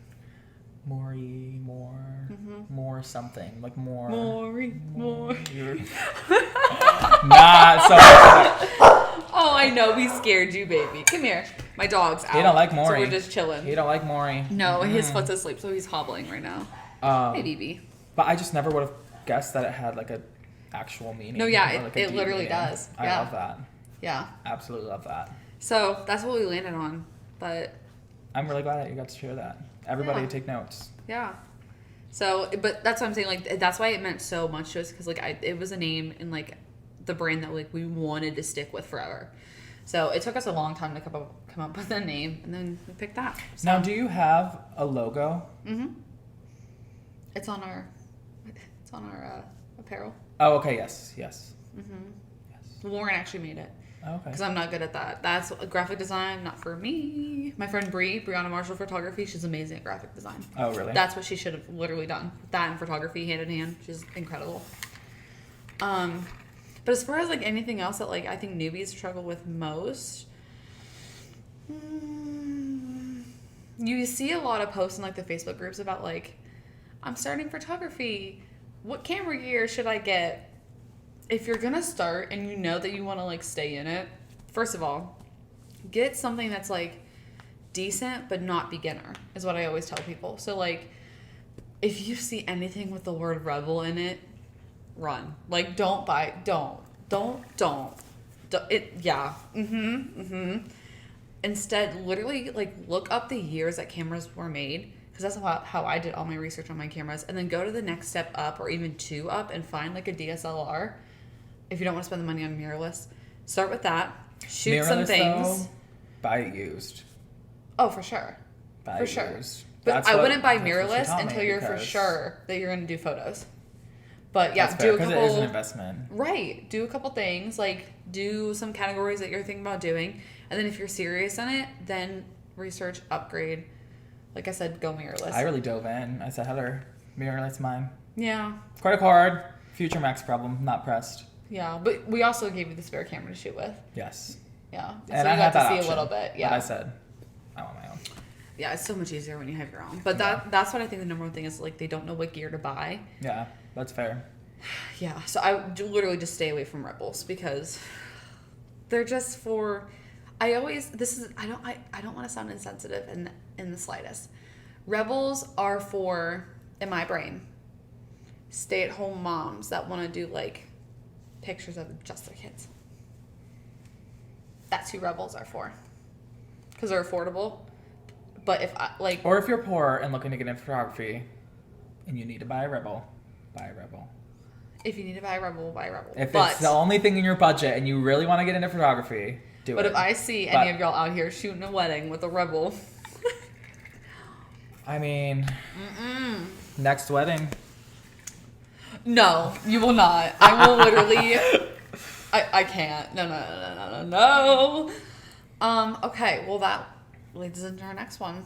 [SPEAKER 2] something. Like, more. More. Nah, so.
[SPEAKER 1] Oh, I know. We scared you, baby. Come here. My dog's out.
[SPEAKER 2] He don't like Maury.
[SPEAKER 1] So we're just chilling.
[SPEAKER 2] He don't like Maury.
[SPEAKER 1] No, his foot's asleep, so he's hobbling right now. Hey, BB.
[SPEAKER 2] But I just never would have guessed that it had, like, a actual meaning.
[SPEAKER 1] No, yeah,
[SPEAKER 2] like
[SPEAKER 1] it literally does.
[SPEAKER 2] I love that.
[SPEAKER 1] Yeah.
[SPEAKER 2] Absolutely love that.
[SPEAKER 1] So that's what we landed on. But
[SPEAKER 2] I'm really glad that you got to share that. Everybody take notes.
[SPEAKER 1] Yeah. So, but that's what I'm saying. Like, that's why it meant so much to us because, like, it was a name and, like, the brand that, like, we wanted to stick with forever. So it took us a long time to come up with a name, and then we picked that. So.
[SPEAKER 2] Now, do you have a logo?
[SPEAKER 1] Mm-hmm. It's on our apparel.
[SPEAKER 2] Oh, okay. Yes.
[SPEAKER 1] Mm-hmm. Yes. Lauren actually made it.
[SPEAKER 2] Okay.
[SPEAKER 1] Because I'm not good at that. That's a graphic design, not for me. My friend Brianna Marshall Photography, she's amazing at graphic design.
[SPEAKER 2] Oh, really?
[SPEAKER 1] That's what she should have literally done. That and photography hand in hand. She's incredible. But as far as, like, anything else that, like, I think newbies struggle with most, you see a lot of posts in, like, the Facebook groups about, like, I'm starting photography. What camera gear should I get? If you're going to start and you know that you want to, like, stay in it, first of all, get something that's, like, decent but not beginner is what I always tell people. So, like, if you see anything with the word rebel in it, run. Like, don't buy. Don't. Yeah. Instead, literally, like, look up the years that cameras were made, because that's how I did all my research on my cameras, and then go to the next step up or even 2 up and find, like, a DSLR. If you don't want to spend the money on mirrorless, start with that. Shoot mirrorless, some things.
[SPEAKER 2] Though, buy it used.
[SPEAKER 1] Oh, for sure.
[SPEAKER 2] Buy it used.
[SPEAKER 1] But I wouldn't buy mirrorless until you're for sure that you're going to do photos. But yeah, do a couple.
[SPEAKER 2] Because it is an investment.
[SPEAKER 1] Right. Do a couple things. Like, do some categories that you're thinking about doing. And then if you're serious in it, then research, upgrade. Like I said, go mirrorless.
[SPEAKER 2] I really dove in. I said, Heather, mirrorless mine.
[SPEAKER 1] Yeah.
[SPEAKER 2] Credit card, future max problem, not pressed.
[SPEAKER 1] Yeah, but we also gave you the spare camera to shoot with.
[SPEAKER 2] Yes.
[SPEAKER 1] Yeah.
[SPEAKER 2] And so I had that option,
[SPEAKER 1] see a little bit. Yeah.
[SPEAKER 2] But I said, I want my own.
[SPEAKER 1] Yeah, it's so much easier when you have your own. But that's what I think the number one thing is, like, they don't know what gear to buy.
[SPEAKER 2] Yeah, that's fair.
[SPEAKER 1] Yeah, so I literally just stay away from Rebels because they're just for. I don't want to sound insensitive in the slightest. Rebels are for, in my brain, stay-at-home moms that want to do, like, pictures of just their kids. That's who Rebels are for, because they're affordable. But
[SPEAKER 2] or if you're poor and looking to get into photography, and you need to buy a Rebel, buy a Rebel.
[SPEAKER 1] If you need to buy a Rebel, buy a Rebel.
[SPEAKER 2] If it's the only thing in your budget and you really want to get into photography, do it.
[SPEAKER 1] But if I see any of y'all out here shooting a wedding with a Rebel,
[SPEAKER 2] I mean, next wedding.
[SPEAKER 1] No, you will not. I will literally. I can't. No. Okay. Well, that leads into our next one.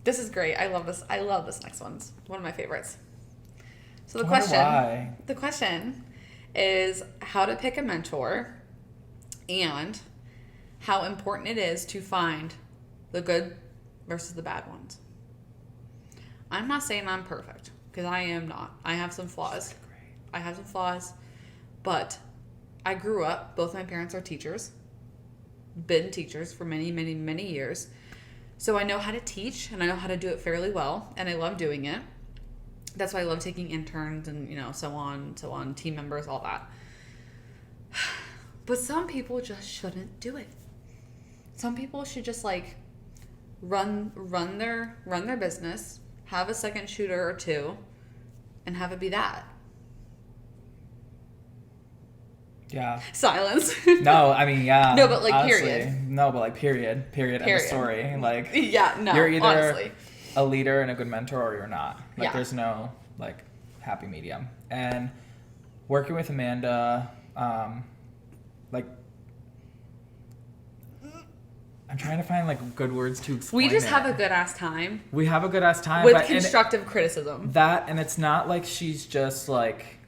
[SPEAKER 1] This is great. I love this. I love this next one. It's one of my favorites. So the question is how to pick a mentor and how important it is to find the good versus the bad ones. I'm not saying I'm perfect, because I am not. I have some flaws. But I grew up, both my parents are teachers, been teachers for many, many, many years. So I know how to teach, and I know how to do it fairly well, and I love doing it. That's why I love taking interns and, so on, team members, all that. But some people just shouldn't do it. Some people should just like run their business, have a second shooter or two, and have it be that.
[SPEAKER 2] Yeah.
[SPEAKER 1] Silence.
[SPEAKER 2] No, I mean, yeah.
[SPEAKER 1] No, but like
[SPEAKER 2] honestly,
[SPEAKER 1] period.
[SPEAKER 2] No, but like period. End of story. Like
[SPEAKER 1] yeah, no.
[SPEAKER 2] You're either
[SPEAKER 1] honestly.
[SPEAKER 2] a leader and a good mentor, or you're not. Like
[SPEAKER 1] yeah.
[SPEAKER 2] There's no like happy medium. And working with Amanda, like I'm trying to find like good words to explain.
[SPEAKER 1] We just have a good ass time.
[SPEAKER 2] We have a good ass time
[SPEAKER 1] with constructive criticism.
[SPEAKER 2] And it's not like she's just like.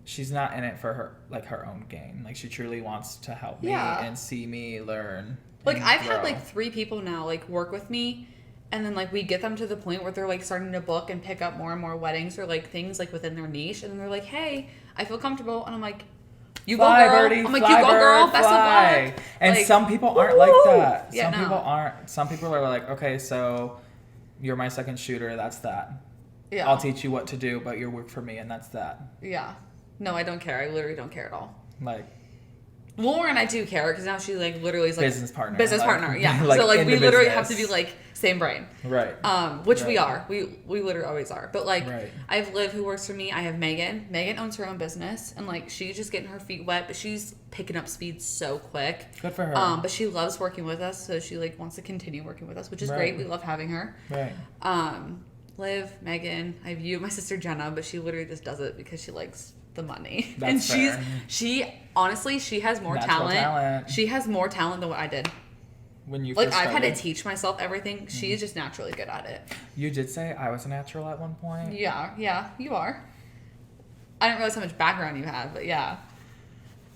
[SPEAKER 2] She's not in it for her own gain. Like she truly wants to help me and see me learn.
[SPEAKER 1] Like I've had like 3 people now like work with me, and then like we get them to the point where they're like starting to book and pick up more and more weddings or like things like within their niche, and then they're like, "Hey, I feel comfortable," and I'm like, "You go, girl."
[SPEAKER 2] Birdie,
[SPEAKER 1] I'm like, "You go, girl. Best of luck."
[SPEAKER 2] And
[SPEAKER 1] like,
[SPEAKER 2] some people aren't like that.
[SPEAKER 1] Yeah,
[SPEAKER 2] people aren't. Some people are like, "Okay, so you're my second shooter. That's that.
[SPEAKER 1] Yeah.
[SPEAKER 2] I'll teach you what to do, but you work for me, and that's that."
[SPEAKER 1] Yeah. No, I don't care. I literally don't care at all.
[SPEAKER 2] Like,
[SPEAKER 1] Lauren, I do care because now she like literally is like
[SPEAKER 2] business partner.
[SPEAKER 1] Yeah.
[SPEAKER 2] Like
[SPEAKER 1] so like we literally
[SPEAKER 2] business.
[SPEAKER 1] have to be like same brain.
[SPEAKER 2] Right.
[SPEAKER 1] Which we are. We literally always are. But like
[SPEAKER 2] right.
[SPEAKER 1] I have Liv who works for me. I have Megan. Megan owns her own business, and like she's just getting her feet wet, but she's picking up speed so quick.
[SPEAKER 2] Good for her.
[SPEAKER 1] But she loves working with us, so she like wants to continue working with us, which is great. We love having her.
[SPEAKER 2] Right.
[SPEAKER 1] Liv, Megan, I have you, my sister Jenna, but she literally just does it because she likes the money.
[SPEAKER 2] That's
[SPEAKER 1] and
[SPEAKER 2] fair.
[SPEAKER 1] she honestly, she has more talent. She has more talent than what I did.
[SPEAKER 2] When you
[SPEAKER 1] like
[SPEAKER 2] first
[SPEAKER 1] I've had to
[SPEAKER 2] started.
[SPEAKER 1] teach myself everything. She is just naturally good at it.
[SPEAKER 2] You did say I was a natural at one point.
[SPEAKER 1] Yeah, you are. I didn't realize how much background you had, but yeah.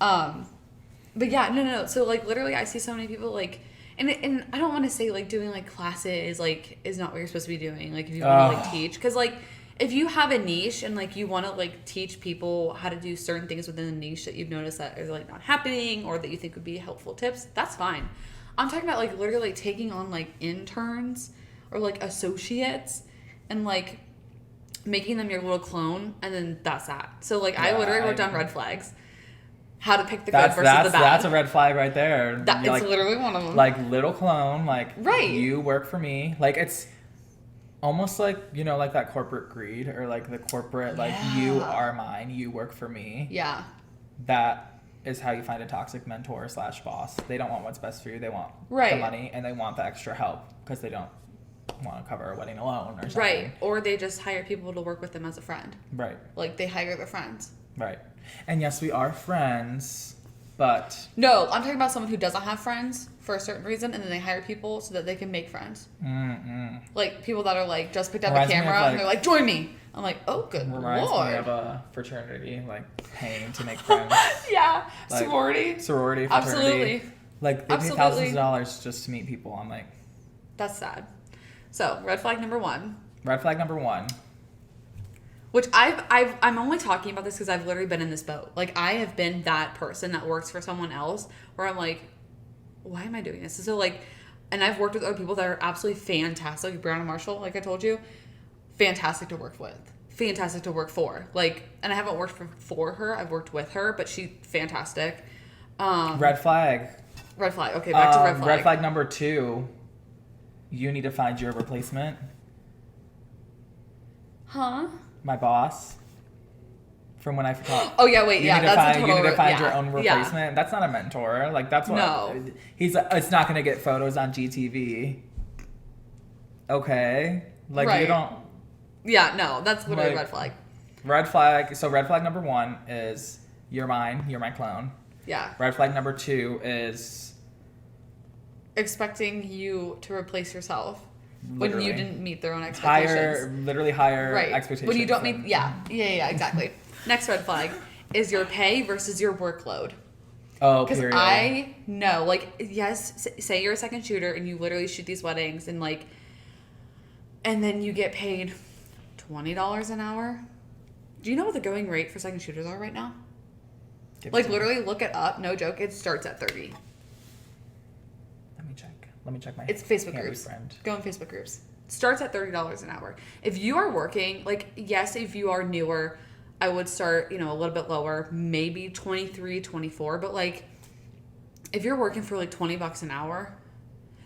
[SPEAKER 1] But yeah, no. So like literally, I see so many people like, and I don't want to say like doing like classes like is not what you're supposed to be doing. Like if you want to like teach, because like. If you have a niche and like you want to like teach people how to do certain things within the niche that you've noticed that are like not happening or that you think would be helpful tips, that's fine. I'm talking about like literally like taking on like interns or like associates and like making them your little clone, and then that's that. So like I literally wrote down red flags. How to pick the good versus the bad.
[SPEAKER 2] That's a red flag right there.
[SPEAKER 1] It's like, literally one of them.
[SPEAKER 2] Like little clone, like
[SPEAKER 1] right.
[SPEAKER 2] You work for me. Like it's almost like, you know, like that corporate greed or like the corporate, like you are mine, you work for me.
[SPEAKER 1] Yeah.
[SPEAKER 2] That is how you find a toxic mentor / boss. They don't want what's best for you. They want the money and they want the extra help because they don't want to cover a wedding alone or something.
[SPEAKER 1] Right. Or they just hire people to work with them as a friend.
[SPEAKER 2] Right.
[SPEAKER 1] Like they hire their friends.
[SPEAKER 2] Right. And yes, we are friends, but...
[SPEAKER 1] No, I'm talking about someone who doesn't have friends for a certain reason, and then they hire people so that they can make friends. Like, people that are, like, just picked up a camera, and they're like, join me! I'm like, oh, good Lord.
[SPEAKER 2] Reminds me of a fraternity, like, paying to make friends.
[SPEAKER 1] Yeah.
[SPEAKER 2] Like,
[SPEAKER 1] sorority,
[SPEAKER 2] fraternity.
[SPEAKER 1] Absolutely.
[SPEAKER 2] Like, they pay thousands of dollars just to meet people. I'm like...
[SPEAKER 1] That's sad. So, red flag number 1.
[SPEAKER 2] Red flag number 1.
[SPEAKER 1] Which I'm only talking about this because I've literally been in this boat. Like, I have been that person that works for someone else where I'm like, why am I doing this? So, like, and I've worked with other people that are absolutely fantastic. Like Brianna Marshall, like I told you, fantastic to work with. Fantastic to work for. Like, and I haven't worked for her. I've worked with her, but she's fantastic.
[SPEAKER 2] Red flag.
[SPEAKER 1] Red flag. Okay, back to red flag.
[SPEAKER 2] Red flag number 2. You need to find your replacement.
[SPEAKER 1] Huh?
[SPEAKER 2] My boss. From when I forgot.
[SPEAKER 1] Oh yeah, wait,
[SPEAKER 2] you
[SPEAKER 1] yeah, that's a total.
[SPEAKER 2] You need to find your own replacement. Yeah. That's not a mentor. Like that's what.
[SPEAKER 1] No.
[SPEAKER 2] It's not gonna get photos on GTV. Okay. Like you don't.
[SPEAKER 1] Yeah, no, that's literally red flag.
[SPEAKER 2] Red flag. So red flag number 1 is you're mine. You're my clone.
[SPEAKER 1] Yeah.
[SPEAKER 2] Red flag number 2 is
[SPEAKER 1] expecting you to replace yourself. Literally. When you didn't meet their own
[SPEAKER 2] expectations. Higher expectations.
[SPEAKER 1] When you don't meet, yeah, exactly. Next red flag is your pay versus your workload.
[SPEAKER 2] Oh,
[SPEAKER 1] because I know, like, yes, say you're a second shooter and you literally shoot these weddings and like, and then you get paid $20 an hour. Do you know what the going rate for second shooters are right now? Like, literally, look it up. No joke. It starts at 30.
[SPEAKER 2] Let me check my.
[SPEAKER 1] It's Facebook groups. Go in Facebook groups. Starts at $30 an hour. If you are working, like, yes, if you are newer, I would start, a little bit lower, maybe 23, 24. But like, if you're working for like $20 an hour,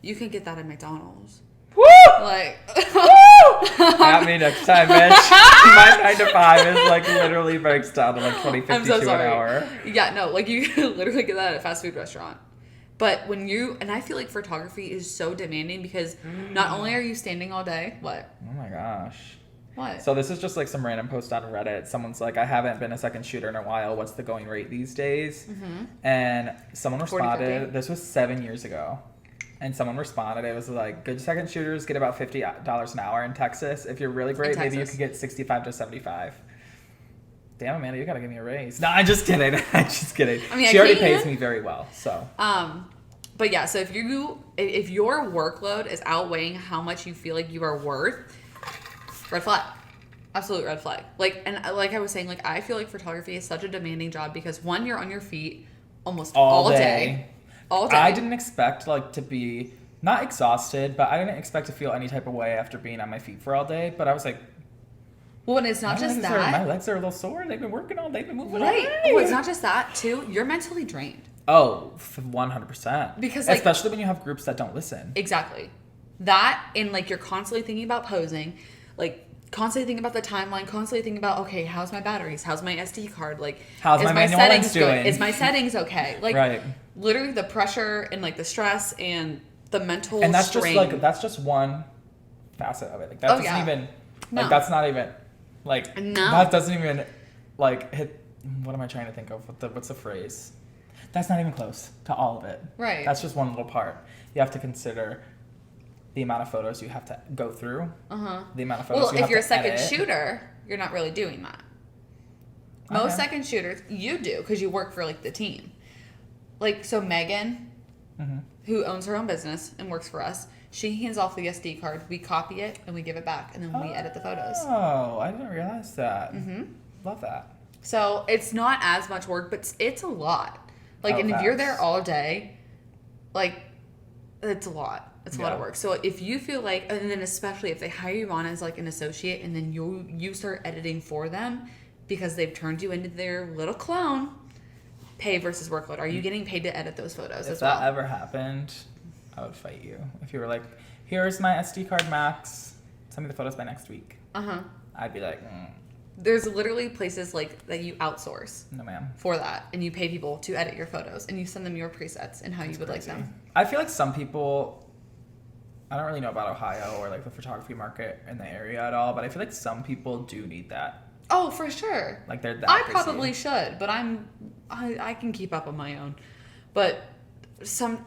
[SPEAKER 1] you can get that at McDonald's.
[SPEAKER 2] Woo!
[SPEAKER 1] Like,
[SPEAKER 2] at me next time, bitch. My 9 to 5 is like literally breaks down to like 20, 52 an hour.
[SPEAKER 1] Yeah, no, like you can literally get that at a fast food restaurant. But and I feel like photography is so demanding because not only are you standing all day, what?
[SPEAKER 2] Oh my gosh.
[SPEAKER 1] What?
[SPEAKER 2] So this is just like some random post on Reddit. Someone's like, I haven't been a second shooter in a while. What's the going rate these days? Mm-hmm. And someone responded, this was 7 years ago. And someone responded, it was like, good second shooters get about $50 an hour in Texas. If you're really great, maybe you could get 65 to 75. Damn, Amanda, you gotta give me a raise. No, I'm just kidding. I'm just kidding. I mean, she already pays me very well, so.
[SPEAKER 1] But yeah, so if your workload is outweighing how much you feel like you are worth, red flag. Absolute red flag. Like I was saying, like I feel like photography is such a demanding job because one, you're on your feet almost all day. All day.
[SPEAKER 2] I didn't expect like to be not exhausted, but I didn't expect to feel any type of way after being on my feet for all day. But I was like,
[SPEAKER 1] well, and it's not just that.
[SPEAKER 2] My legs are a little sore. They've been working all day. They've been moving
[SPEAKER 1] right.
[SPEAKER 2] all day.
[SPEAKER 1] Oh, it's not just that too. You're mentally drained.
[SPEAKER 2] Oh, 100%.
[SPEAKER 1] Because like,
[SPEAKER 2] especially when you have groups that don't listen.
[SPEAKER 1] Exactly. That and like you're constantly thinking about posing, like constantly thinking about the timeline, constantly thinking about, okay, how's my batteries? How's my SD card? Like,
[SPEAKER 2] how's my manual lens doing?
[SPEAKER 1] Is my settings okay? Like,
[SPEAKER 2] right.
[SPEAKER 1] Literally the pressure and like the stress and the mental
[SPEAKER 2] and that's
[SPEAKER 1] strain.
[SPEAKER 2] just like that's just one facet of it. Like that doesn't even like that's not even like that doesn't even like hit. What am I trying to think of? What's the phrase? That's not even close to all of it.
[SPEAKER 1] Right.
[SPEAKER 2] That's just one little part. You have to consider the amount of photos you have to go through. The amount of photos you have to edit. Well, if you're a
[SPEAKER 1] second shooter, you're not really doing that. Most second shooters, you do because you work for like the team. Like, so Megan, who owns her own business and works for us, she hands off the SD card. We copy it and we give it back, and then we edit the photos.
[SPEAKER 2] Oh, I didn't realize that. Love that.
[SPEAKER 1] So it's not as much work, but it's a lot. Like, and if you're there all day, like, it's a lot. It's a lot of work. So if you feel like, and then especially if they hire you on as like an associate, and then you start editing for them because they've turned you into their little clone. Pay versus workload. Are you getting paid to edit those photos as well?
[SPEAKER 2] If that ever happened, I would fight you. If you were like, here's my SD card max, send me the photos by next week. I'd be like,
[SPEAKER 1] There's literally places like that you outsource.
[SPEAKER 2] No, ma'am.
[SPEAKER 1] For that. And you pay people to edit your photos and you send them your presets and how you would like them.
[SPEAKER 2] I feel like some people, I don't really know about Ohio or like the photography market in the area at all, but I feel like some people do need that.
[SPEAKER 1] Oh, for sure.
[SPEAKER 2] Like they're that
[SPEAKER 1] I probably should, but I can keep up on my own. But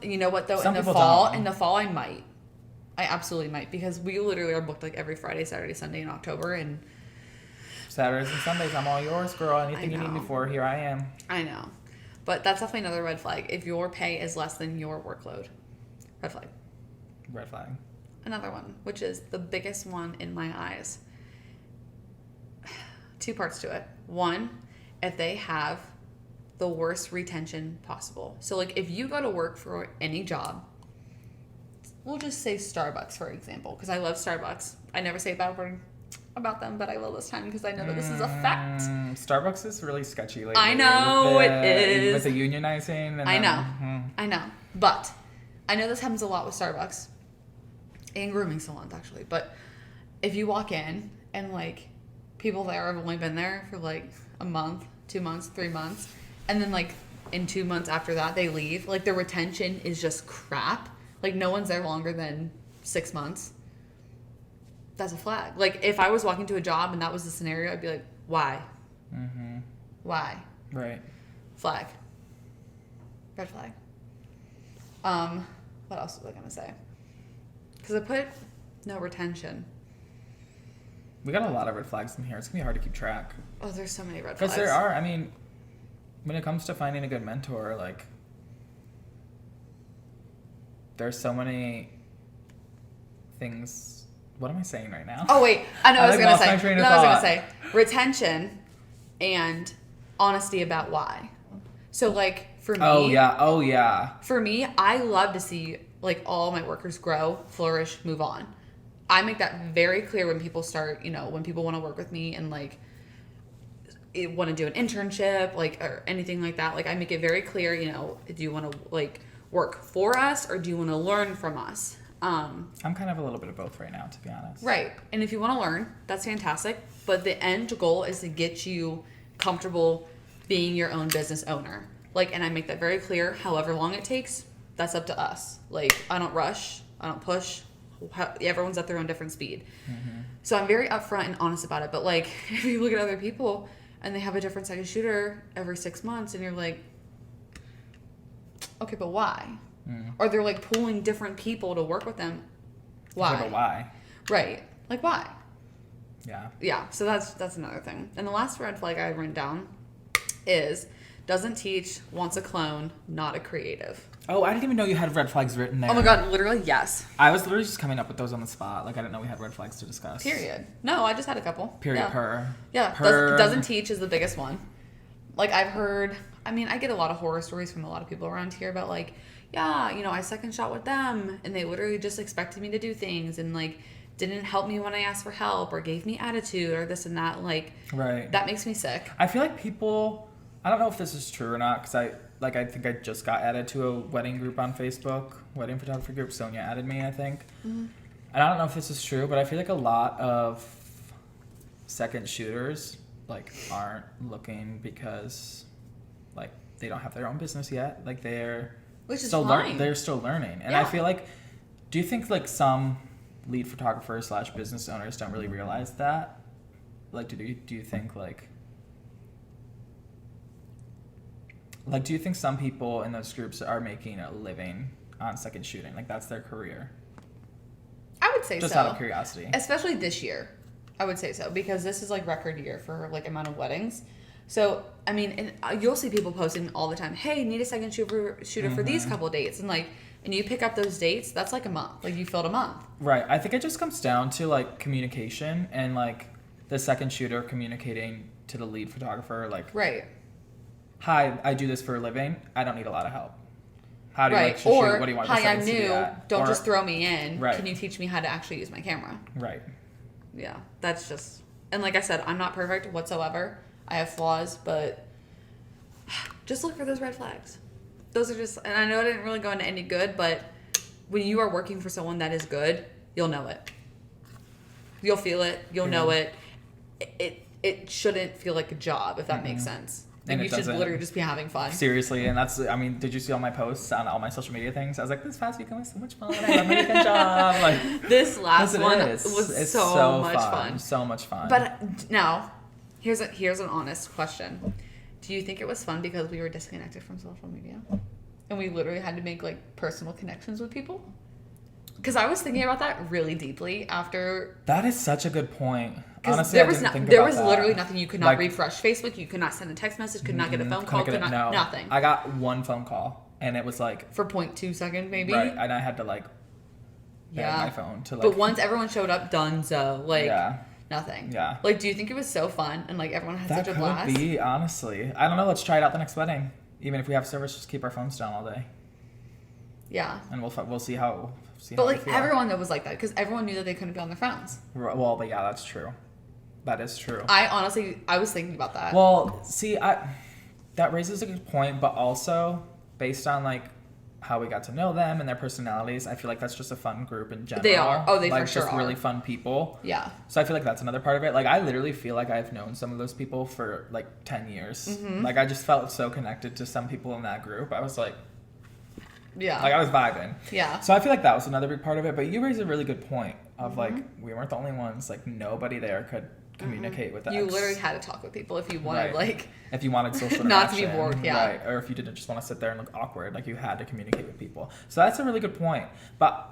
[SPEAKER 1] you know what though, in the fall I might. I absolutely might, because we literally are booked like every Friday, Saturday, Sunday in October, and
[SPEAKER 2] Saturdays and Sundays, I'm all yours, girl. Anything you need me for, here I am.
[SPEAKER 1] I know. But that's definitely another red flag. If your pay is less than your workload. Red flag.
[SPEAKER 2] Red flag.
[SPEAKER 1] Another one, which is the biggest one in my eyes. 2 parts to it. One, if they have the worst retention possible. So like if you go to work for any job, we'll just say Starbucks, for example, because I love Starbucks. I never say a bad word about them, but I will this time because I know that this is a fact.
[SPEAKER 2] Starbucks is really sketchy lately.
[SPEAKER 1] I know it is.
[SPEAKER 2] With the unionizing. And
[SPEAKER 1] I know. But I know this happens a lot with Starbucks and grooming salons, actually. But if you walk in and like people there have only been there for like a month, 2 months, 3 months, and then like in 2 months after that they leave, like their retention is just crap. Like no one's there longer than 6 months. That's a flag. Like if I was walking to a job and that was the scenario, I'd be like, why? Why?
[SPEAKER 2] Right.
[SPEAKER 1] Flag. Red flag. What else was I gonna say? Because I put no retention.
[SPEAKER 2] We got a lot of red flags in here. It's gonna be hard to keep track.
[SPEAKER 1] Oh, there's so many red flags.
[SPEAKER 2] Because there are. I mean, when it comes to finding a good mentor, like there's so many things. What am I saying right now?
[SPEAKER 1] Oh wait, I know what I was gonna say. Retention and honesty about why. So like for me.
[SPEAKER 2] Oh yeah.
[SPEAKER 1] For me, I love to see like all my workers grow, flourish, move on. I make that very clear when people start, when people want to work with me, and like want to do an internship, like, or anything like that. Like, I make it very clear, you know, do you want to, like, work for us or do you want to learn from us?
[SPEAKER 2] I'm kind of a little bit of both right now, to be honest.
[SPEAKER 1] Right. And if you want to learn, that's fantastic. But the end goal is to get you comfortable being your own business owner. Like, and I make that very clear. However long it takes, that's up to us. Like, I don't rush. I don't push. Everyone's at their own different speed. Mm-hmm. So I'm very upfront and honest about it. But, like, if you look at other people and they have a different second shooter every 6 months and you're like, okay, but why? Or they're, like, pulling different people to work with them. Why?
[SPEAKER 2] Okay, but why?
[SPEAKER 1] Right. Like, why?
[SPEAKER 2] Yeah.
[SPEAKER 1] Yeah, so that's another thing. And the last red flag I written down is doesn't teach, wants a clone, not a creative.
[SPEAKER 2] Oh, I didn't even know you had red flags written there.
[SPEAKER 1] Oh my god, literally, yes.
[SPEAKER 2] I was literally just coming up with those on the spot. Like, I didn't know we had red flags to discuss.
[SPEAKER 1] Period. No, I just had a couple.
[SPEAKER 2] Period,
[SPEAKER 1] yeah.
[SPEAKER 2] per.
[SPEAKER 1] Yeah,
[SPEAKER 2] per.
[SPEAKER 1] Doesn't teach is the biggest one. Like, I've heard, I mean, I get a lot of horror stories from a lot of people around here about, like, yeah, you know, I second shot with them, and they literally just expected me to do things, and, like, didn't help me when I asked for help, or gave me attitude, or this and that. Like,
[SPEAKER 2] right.
[SPEAKER 1] That makes me sick.
[SPEAKER 2] I feel like people, I don't know if this is true or not, because I think I just got added to a wedding group on Facebook, wedding photography group. Sonia added me, I think. Mm-hmm. And I don't know if this is true, but I feel like a lot of second shooters, like, aren't looking because, like, they don't have their own business yet. Like, they're they're still learning. And I feel like, do you think, like, some lead photographers / business owners don't really realize that? Like, do you think, like, do you think some people in those groups are making a living on second shooting? Like, that's their career?
[SPEAKER 1] I would say
[SPEAKER 2] Just
[SPEAKER 1] so.
[SPEAKER 2] out of curiosity.
[SPEAKER 1] Especially this year. I would say so. Because this is, like, record year for, like, amount of weddings. So, I mean, and you'll see people posting all the time, hey, need a second shooter for these couple of dates. And, like, and you pick up those dates, that's, like, a month. Like, you filled a month.
[SPEAKER 2] Right. I think it just comes down to, like, communication and, like, the second shooter communicating to the lead photographer, like...
[SPEAKER 1] Right.
[SPEAKER 2] Hi, I do this for a living. I don't need a lot of help. How do you like to
[SPEAKER 1] or,
[SPEAKER 2] shoot? What do you want the
[SPEAKER 1] hi, I'm
[SPEAKER 2] settings to be
[SPEAKER 1] new.
[SPEAKER 2] at?
[SPEAKER 1] Don't
[SPEAKER 2] Or-
[SPEAKER 1] just throw me in.
[SPEAKER 2] Right.
[SPEAKER 1] Can you teach me how to actually use my camera?
[SPEAKER 2] Right.
[SPEAKER 1] Yeah, that's just... And like I said, I'm not perfect whatsoever. I have flaws, but just look for those red flags. Those are just... And I know I didn't really go into any good, but when you are working for someone that is good, you'll know it. You'll feel it. You'll know it. It shouldn't feel like a job, if that makes sense. Like, you should literally just be having fun.
[SPEAKER 2] Seriously, and that's, I mean, did you see all my posts on all my social media things? I was like, this past weekend was so much fun. I had a really good job. Like,
[SPEAKER 1] this last one
[SPEAKER 2] it's
[SPEAKER 1] was so much fun.
[SPEAKER 2] So much fun.
[SPEAKER 1] But now, here's an honest question. Do you think it was fun because we were disconnected from social media? And we literally had to make, like, personal connections with people? Because I was thinking about that really deeply after...
[SPEAKER 2] That is such a good point.
[SPEAKER 1] Because
[SPEAKER 2] Honestly,
[SPEAKER 1] there was literally nothing. You could not refresh Facebook. You could not send a text message. Could not get a phone call. Nothing.
[SPEAKER 2] I got one phone call, and it was like
[SPEAKER 1] for 0.2 seconds, maybe.
[SPEAKER 2] Right, and I had to like bang my phone to like.
[SPEAKER 1] But once everyone showed up, donezo. Like nothing.
[SPEAKER 2] Yeah.
[SPEAKER 1] Like, do you think it was so fun and like everyone had such a blast?
[SPEAKER 2] That could be, honestly. I don't know. Let's try it out the next wedding. Even if we have service, just keep our phones down all day.
[SPEAKER 1] Yeah.
[SPEAKER 2] And we'll see how.
[SPEAKER 1] But like everyone that was like that because everyone knew that they couldn't be on their phones.
[SPEAKER 2] Well, but yeah, that's true. That is true.
[SPEAKER 1] I was thinking about that.
[SPEAKER 2] Well, see, that raises a good point, but also based on like how we got to know them and their personalities, I feel like that's just a fun group in general.
[SPEAKER 1] They are. Oh, they
[SPEAKER 2] like,
[SPEAKER 1] for sure
[SPEAKER 2] just
[SPEAKER 1] are.
[SPEAKER 2] really fun people.
[SPEAKER 1] Yeah.
[SPEAKER 2] So I feel like that's another part of it. Like I literally feel like I've known some of those people for like 10 years. Mm-hmm. Like I just felt so connected to some people in that group. I was like,
[SPEAKER 1] yeah.
[SPEAKER 2] Like I was vibing.
[SPEAKER 1] Yeah.
[SPEAKER 2] So I feel like that was another big part of it. But you raised a really good point of like we weren't the only ones. Like nobody there could communicate with us.
[SPEAKER 1] You literally had to talk with people if you wanted like
[SPEAKER 2] if you wanted social
[SPEAKER 1] not to be bored,
[SPEAKER 2] right? Or if you didn't just want to sit there and look awkward, like you had to communicate with people. So that's a really good point. But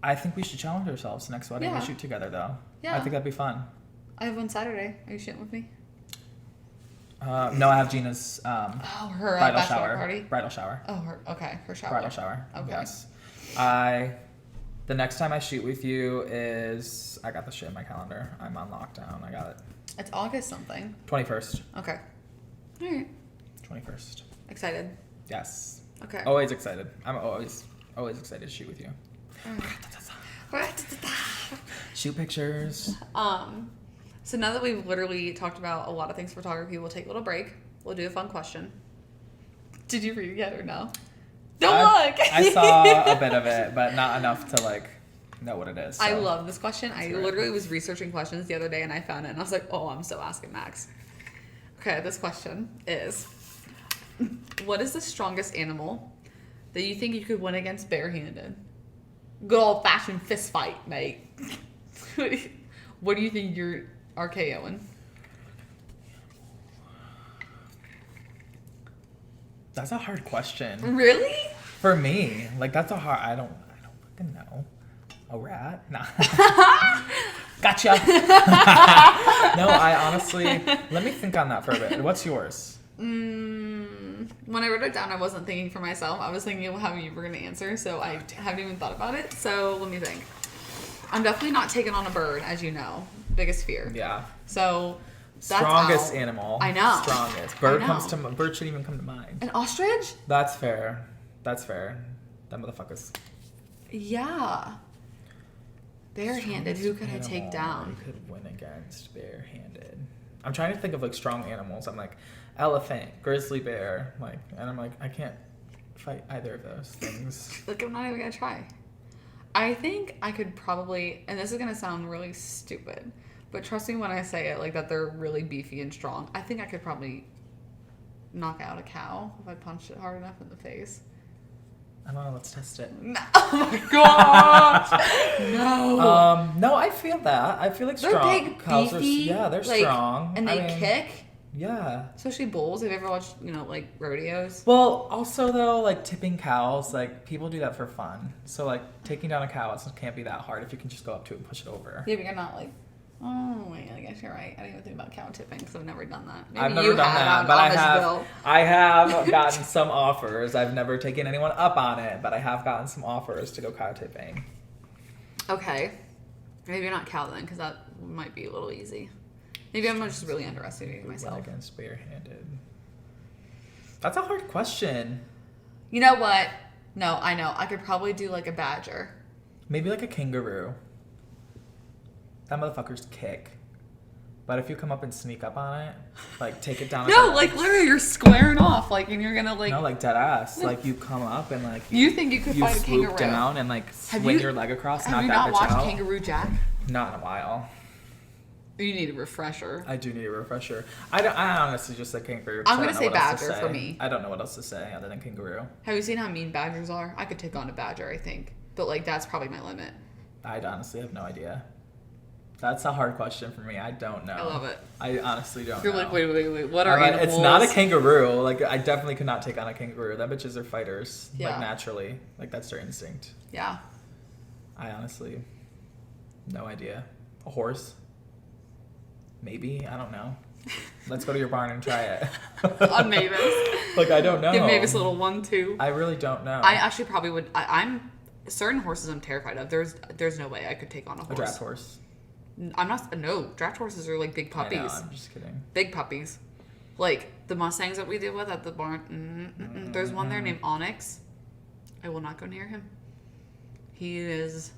[SPEAKER 2] I think we should challenge ourselves next wedding. We shoot together though. Yeah, I think that'd be fun.
[SPEAKER 1] I have one Saturday. Are you shooting with me?
[SPEAKER 2] No, I have Gina's
[SPEAKER 1] her
[SPEAKER 2] bridal
[SPEAKER 1] bachelor
[SPEAKER 2] shower.
[SPEAKER 1] Party.
[SPEAKER 2] Bridal shower.
[SPEAKER 1] Oh, her shower.
[SPEAKER 2] Bridal shower.
[SPEAKER 1] Okay.
[SPEAKER 2] Yes. The next time I shoot with you is I got the shit in my calendar. I'm on lockdown. I got it.
[SPEAKER 1] It's August something.
[SPEAKER 2] 21st.
[SPEAKER 1] Okay. All right.
[SPEAKER 2] 21st.
[SPEAKER 1] Excited?
[SPEAKER 2] Yes.
[SPEAKER 1] Okay.
[SPEAKER 2] Always excited. I'm always excited to shoot with you.
[SPEAKER 1] Mm.
[SPEAKER 2] Shoot pictures.
[SPEAKER 1] So now that we've literally talked about a lot of things photography, we'll take a little break. We'll do a fun question. Did you read it yet or no? Don't look!
[SPEAKER 2] I saw a bit of it, but not enough to like know what it is. So.
[SPEAKER 1] I love this question. I literally was researching questions the other day and I found it and I was like, oh, I'm so asking Max. Okay, this question is, what is the strongest animal that you think you could win against barehanded? Good old fashioned fist fight, mate. What do you think you're RKOing?
[SPEAKER 2] That's a hard question.
[SPEAKER 1] Really?
[SPEAKER 2] For me, like that's a hard. I don't fucking know. A rat? Nah. Gotcha. No, I honestly. Let me think on that for a bit. What's yours?
[SPEAKER 1] When I wrote it down, I wasn't thinking for myself. I was thinking of how you were going to answer, so I haven't even thought about it. So let me think. I'm definitely not taking on a bird, as you know. Biggest fear.
[SPEAKER 2] Yeah.
[SPEAKER 1] So that's
[SPEAKER 2] strongest
[SPEAKER 1] out.
[SPEAKER 2] animal.
[SPEAKER 1] I know.
[SPEAKER 2] Strongest. Bird shouldn't even come to mind.
[SPEAKER 1] An ostrich?
[SPEAKER 2] That's fair. That's fair. That motherfuckers.
[SPEAKER 1] Yeah. Barehanded. Who could I take down?
[SPEAKER 2] You could win against barehanded. I'm trying to think of like strong animals. I'm like elephant, grizzly bear, like, and I'm like I can't fight either of those things.
[SPEAKER 1] Look, I'm not even gonna try. I think I could probably, and this is gonna sound really stupid, but trust me when I say it, like that they're really beefy and strong. I think I could probably knock out a cow if I punched it hard enough in the face.
[SPEAKER 2] I don't know. Let's test it.
[SPEAKER 1] No. Oh my gosh! No.
[SPEAKER 2] No, I feel that. I feel like
[SPEAKER 1] they're
[SPEAKER 2] strong.
[SPEAKER 1] Big,
[SPEAKER 2] Cows
[SPEAKER 1] beefy,
[SPEAKER 2] they're
[SPEAKER 1] like,
[SPEAKER 2] strong,
[SPEAKER 1] and they kick.
[SPEAKER 2] Yeah.
[SPEAKER 1] Especially bulls. Have you ever watched, like rodeos?
[SPEAKER 2] Well, also though, like tipping cows, like people do that for fun. So like taking down a cow, it can't be that hard if you can just go up to it and push it over.
[SPEAKER 1] Yeah, but you're not like, oh wait, I guess you're right. I didn't even think about cow tipping because I've never done that. Maybe
[SPEAKER 2] I've never done that, but I have gotten some offers. I've never taken anyone up on it, but I have gotten some offers to go cow tipping.
[SPEAKER 1] Okay. Maybe not cow then, because that might be a little easy. Maybe I'm just really underestimating myself.
[SPEAKER 2] Against barehanded. That's a hard question.
[SPEAKER 1] You know what? No, I know. I could probably do like a badger.
[SPEAKER 2] Maybe like a kangaroo. That motherfucker's kick. But if you come up and sneak up on it, like take it down.
[SPEAKER 1] No, like literally you're squaring off, like, and you're gonna like.
[SPEAKER 2] No, like dead ass. Like you come up and like.
[SPEAKER 1] You think you could fight a kangaroo? You swoop
[SPEAKER 2] down and like swing your leg across.
[SPEAKER 1] Have you not watched Kangaroo Jack?
[SPEAKER 2] Not in a while.
[SPEAKER 1] You need a refresher.
[SPEAKER 2] I do need a refresher. I honestly just said kangaroo.
[SPEAKER 1] I'm gonna say badger for me.
[SPEAKER 2] I don't know what else to say other than kangaroo.
[SPEAKER 1] Have you seen how mean badgers are? I could take on a badger, I think, but like that's probably my limit.
[SPEAKER 2] I honestly have no idea. That's a hard question for me. I don't know.
[SPEAKER 1] I love it.
[SPEAKER 2] I honestly don't know.
[SPEAKER 1] You're like, wait. What are animals?
[SPEAKER 2] It's not a kangaroo. Like, I definitely could not take on a kangaroo. That bitches are fighters.
[SPEAKER 1] Yeah.
[SPEAKER 2] Like, naturally. Like, that's their instinct.
[SPEAKER 1] Yeah.
[SPEAKER 2] I honestly, no idea. A horse? Maybe. I don't know. Let's go to your barn and try it.
[SPEAKER 1] On Mavis.
[SPEAKER 2] Like, I don't know.
[SPEAKER 1] Give Mavis a little 1-2.
[SPEAKER 2] I really don't know.
[SPEAKER 1] I actually probably would. I'm certain horses I'm terrified of. There's no way I could take on a horse.
[SPEAKER 2] A draft horse.
[SPEAKER 1] I'm not. No, draft horses are like big puppies.
[SPEAKER 2] I know, I'm just kidding.
[SPEAKER 1] Big puppies. Like the Mustangs that we deal with at the barn. There's one there named Onyx. I will not go near him. He is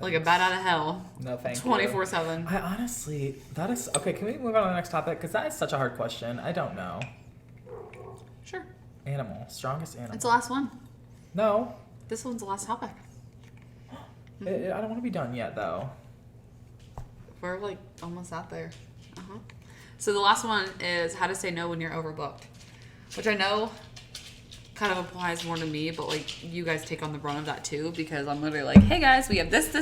[SPEAKER 1] like a bat out of hell.
[SPEAKER 2] No thank
[SPEAKER 1] 24/7.
[SPEAKER 2] I honestly, that is okay. Can we move on to the next topic? Because that is such a hard question. I don't know.
[SPEAKER 1] Sure.
[SPEAKER 2] Animal, strongest animal.
[SPEAKER 1] It's the last one.
[SPEAKER 2] No.
[SPEAKER 1] This one's the last topic.
[SPEAKER 2] I don't want to be done yet, though.
[SPEAKER 1] We're like almost out there. So the last one is how to say no when you're overbooked, which I know kind of applies more to me, but like you guys take on the brunt of that too, because I'm literally like, hey guys, we have this,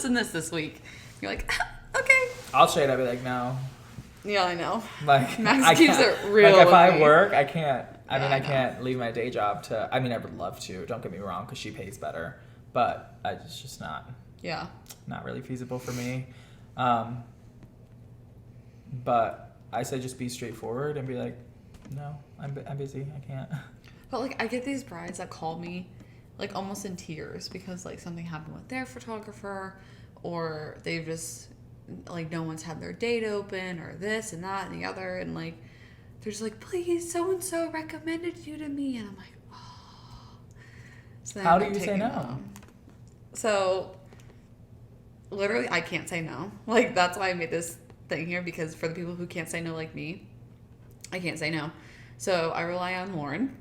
[SPEAKER 1] and this week. You're like, okay.
[SPEAKER 2] I'll straight up be like, no.
[SPEAKER 1] Yeah, I know.
[SPEAKER 2] Like,
[SPEAKER 1] Max keeps it real.
[SPEAKER 2] Like if I work, I can't. I can't leave my day job to. I mean, I would love to. Don't get me wrong, because she pays better, but it's just not.
[SPEAKER 1] Yeah. Not
[SPEAKER 2] really feasible for me. But I say just be straightforward and be like, no, I'm busy. I can't.
[SPEAKER 1] But like I get these brides that call me like almost in tears because like something happened with their photographer, or they've just like no one's had their date open, or this and that and the other, and like they're just like, please, so and so recommended you to me, and I'm like, oh. So
[SPEAKER 2] how do you say no?
[SPEAKER 1] So literally I can't say no. Like that's why I made this thing here because for the people who can't say no like me, I can't say no. So I rely on Lauren.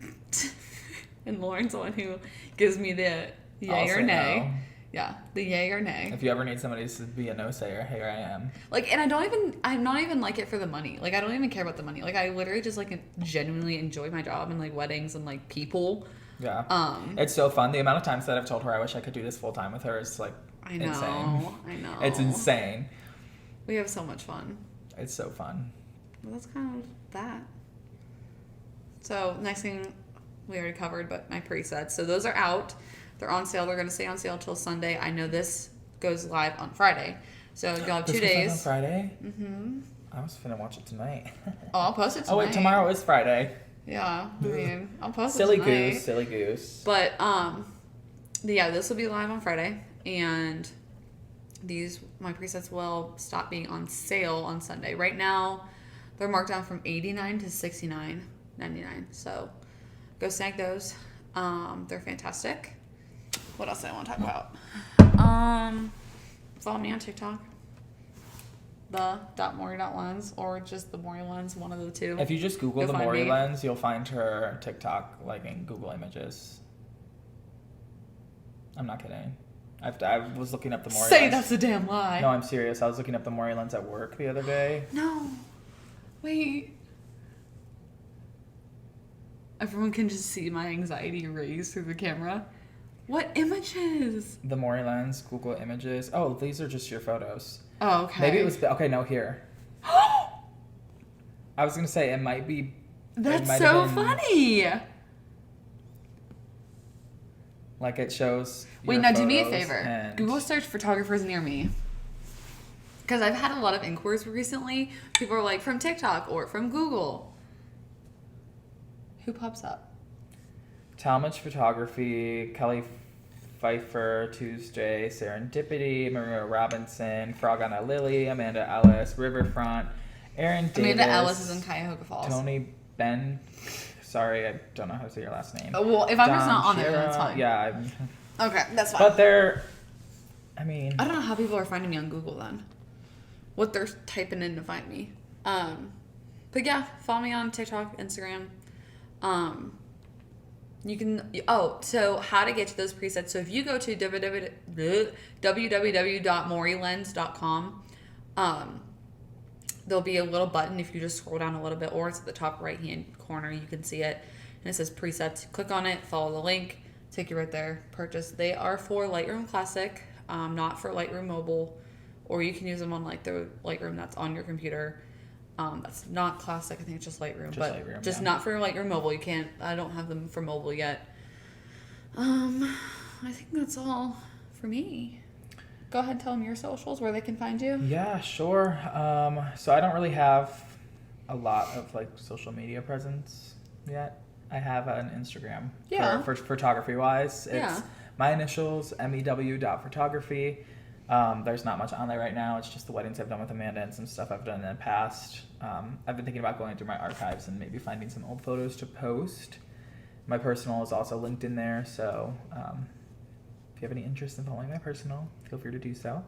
[SPEAKER 1] And Lauren's the one who gives me the yay or nay. No. Yeah, the yay or nay.
[SPEAKER 2] If you ever need somebody to be a no-sayer, here I am.
[SPEAKER 1] Like, and I'm not even like it for the money. Like, I don't even care about the money. Like, I literally just, like, genuinely enjoy my job and, like, weddings and, like, people.
[SPEAKER 2] Yeah. It's so fun. The amount of times that I've told her I wish I could do this full-time with her is, like, insane.
[SPEAKER 1] I know.
[SPEAKER 2] It's insane.
[SPEAKER 1] We have so much fun.
[SPEAKER 2] It's so fun.
[SPEAKER 1] Well, that's kind of that. So, next thing we already covered, but my presets. So, those are out. They're on sale. They're going to stay on sale till Sunday. I know this goes live on Friday. So you'll have 2 days.
[SPEAKER 2] On Friday? Mm-hmm. I was finna watch it tonight.
[SPEAKER 1] Oh, I'll post it tonight.
[SPEAKER 2] Oh, wait, tomorrow is Friday.
[SPEAKER 1] Yeah. I mean, I'll post it tonight.
[SPEAKER 2] Silly goose.
[SPEAKER 1] But, yeah, this will be live on Friday. And my presets will stop being on sale on Sunday. Right now, they're marked down from $89 to $69.99. So go snag those. They're fantastic. What else do I want to talk about? Follow me on TikTok. The .mori.lens or just the MORIILENS, one of the two.
[SPEAKER 2] If you just Google the MORIILENS, you'll find her TikTok like in Google Images. I'm not kidding. I was looking up the MORIILENS.
[SPEAKER 1] Say that's a damn lie.
[SPEAKER 2] No, I'm serious. I was looking up the MORIILENS at work the other day.
[SPEAKER 1] No. Wait. Everyone can just see my anxiety raise through the camera. What images?
[SPEAKER 2] The MORIILENS, Google Images. Oh, these are just your photos.
[SPEAKER 1] Oh, okay.
[SPEAKER 2] Maybe it was... Okay, no, here. I was going to say, it might be...
[SPEAKER 1] That's so funny.
[SPEAKER 2] Like, it shows...
[SPEAKER 1] Wait, now do me a favor. Google search photographers near me. Because I've had a lot of inquiries recently. People are like, from TikTok or from Google. Who pops up?
[SPEAKER 2] Talmadge Photography, Kelly Pfeiffer, Tuesday, Serendipity, Maria Robinson, Frog on a Lily, Amanda Ellis, Riverfront, Aaron Davis.
[SPEAKER 1] Amanda Ellis is in Cuyahoga Falls.
[SPEAKER 2] Tony Ben. Sorry, I don't know how to say your last name.
[SPEAKER 1] Well, if I'm just not on there, then that's fine.
[SPEAKER 2] Yeah.
[SPEAKER 1] Okay, that's fine.
[SPEAKER 2] But I don't
[SPEAKER 1] know how people are finding me on Google then. What they're typing in to find me. But yeah, follow me on TikTok, Instagram. You can, so how to get to those presets. So if you go to www.moriilens.com, there'll be a little button if you just scroll down a little bit, or it's at the top right hand corner, you can see it, and it says presets. Click on it, follow the link, take you right there, purchase. They are for Lightroom Classic, not for Lightroom Mobile, or you can use them on like the Lightroom that's on your computer. That's not Classic. I think it's just Lightroom. Not for Lightroom Mobile. You can't. I don't have them for mobile yet. I think that's all for me. Go ahead and tell them your socials, where they can find you.
[SPEAKER 2] Yeah, sure. So I don't really have a lot of like social media presence yet. I have an Instagram.
[SPEAKER 1] Yeah.
[SPEAKER 2] For photography wise, it's my initials, mew.photography. There's not much on there right now. It's just the weddings I've done with Amanda and some stuff I've done in the past. I've been thinking about going through my archives and maybe finding some old photos to post. My personal is also linked in there, so if you have any interest in following my personal, feel free to do so.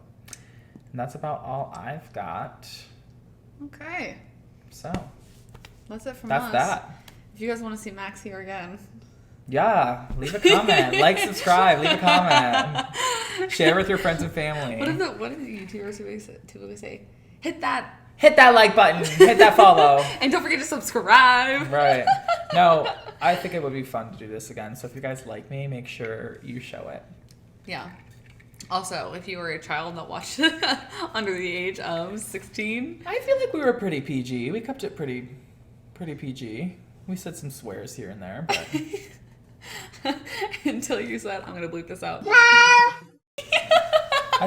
[SPEAKER 2] And that's about all I've got.
[SPEAKER 1] Okay.
[SPEAKER 2] So
[SPEAKER 1] that's it from us.
[SPEAKER 2] That's that.
[SPEAKER 1] If you guys want to see Max here again,
[SPEAKER 2] yeah, leave a comment, like, subscribe, leave a comment, share with your friends and family.
[SPEAKER 1] What did the YouTubers typically say? Hit that
[SPEAKER 2] like button, hit that follow,
[SPEAKER 1] and don't forget to subscribe.
[SPEAKER 2] Right. No, I think it would be fun to do this again. So if you guys like me, make sure you show it. Yeah.
[SPEAKER 1] Also, if you were a child that watched under the age of 16,
[SPEAKER 2] I feel like we were pretty PG. We kept it pretty PG. We said some swears here and there, but.
[SPEAKER 1] Until you said, I'm going to bleep this out.
[SPEAKER 2] I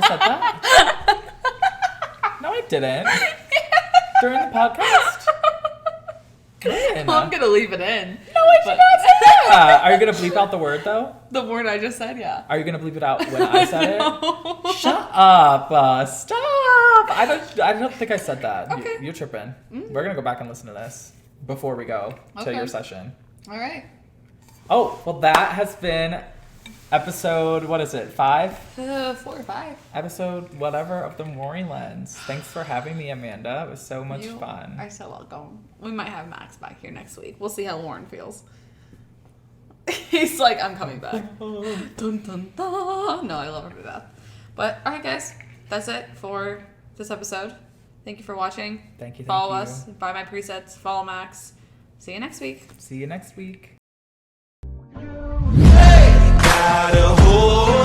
[SPEAKER 2] said that? No, I didn't. During the podcast?
[SPEAKER 1] Well, I'm going to leave it in.
[SPEAKER 2] No, I did not say that. Are you going to bleep out the word, though?
[SPEAKER 1] The word I just said, yeah.
[SPEAKER 2] Are you going to bleep it out when I said it? Shut up. Stop. I don't think I said that.
[SPEAKER 1] Okay.
[SPEAKER 2] You're tripping. Mm-hmm. We're going to go back and listen to this before we go to your session.
[SPEAKER 1] All right.
[SPEAKER 2] Oh, well, that has been episode, what is it, 5?
[SPEAKER 1] 4 or 5.
[SPEAKER 2] Episode whatever of the MORIILENS. Thanks for having me, Amanda. It was so much fun.
[SPEAKER 1] You are so welcome. We might have Max back here next week. We'll see how Lauren feels. He's like, I'm coming back. Dun, dun, dun. No, I love her to death. But, alright guys, that's it for this episode. Thank you for watching.
[SPEAKER 2] Thank you.
[SPEAKER 1] Follow us. Buy my presets. Follow Max. See you next week.
[SPEAKER 2] See you next week.
[SPEAKER 3] Got a hold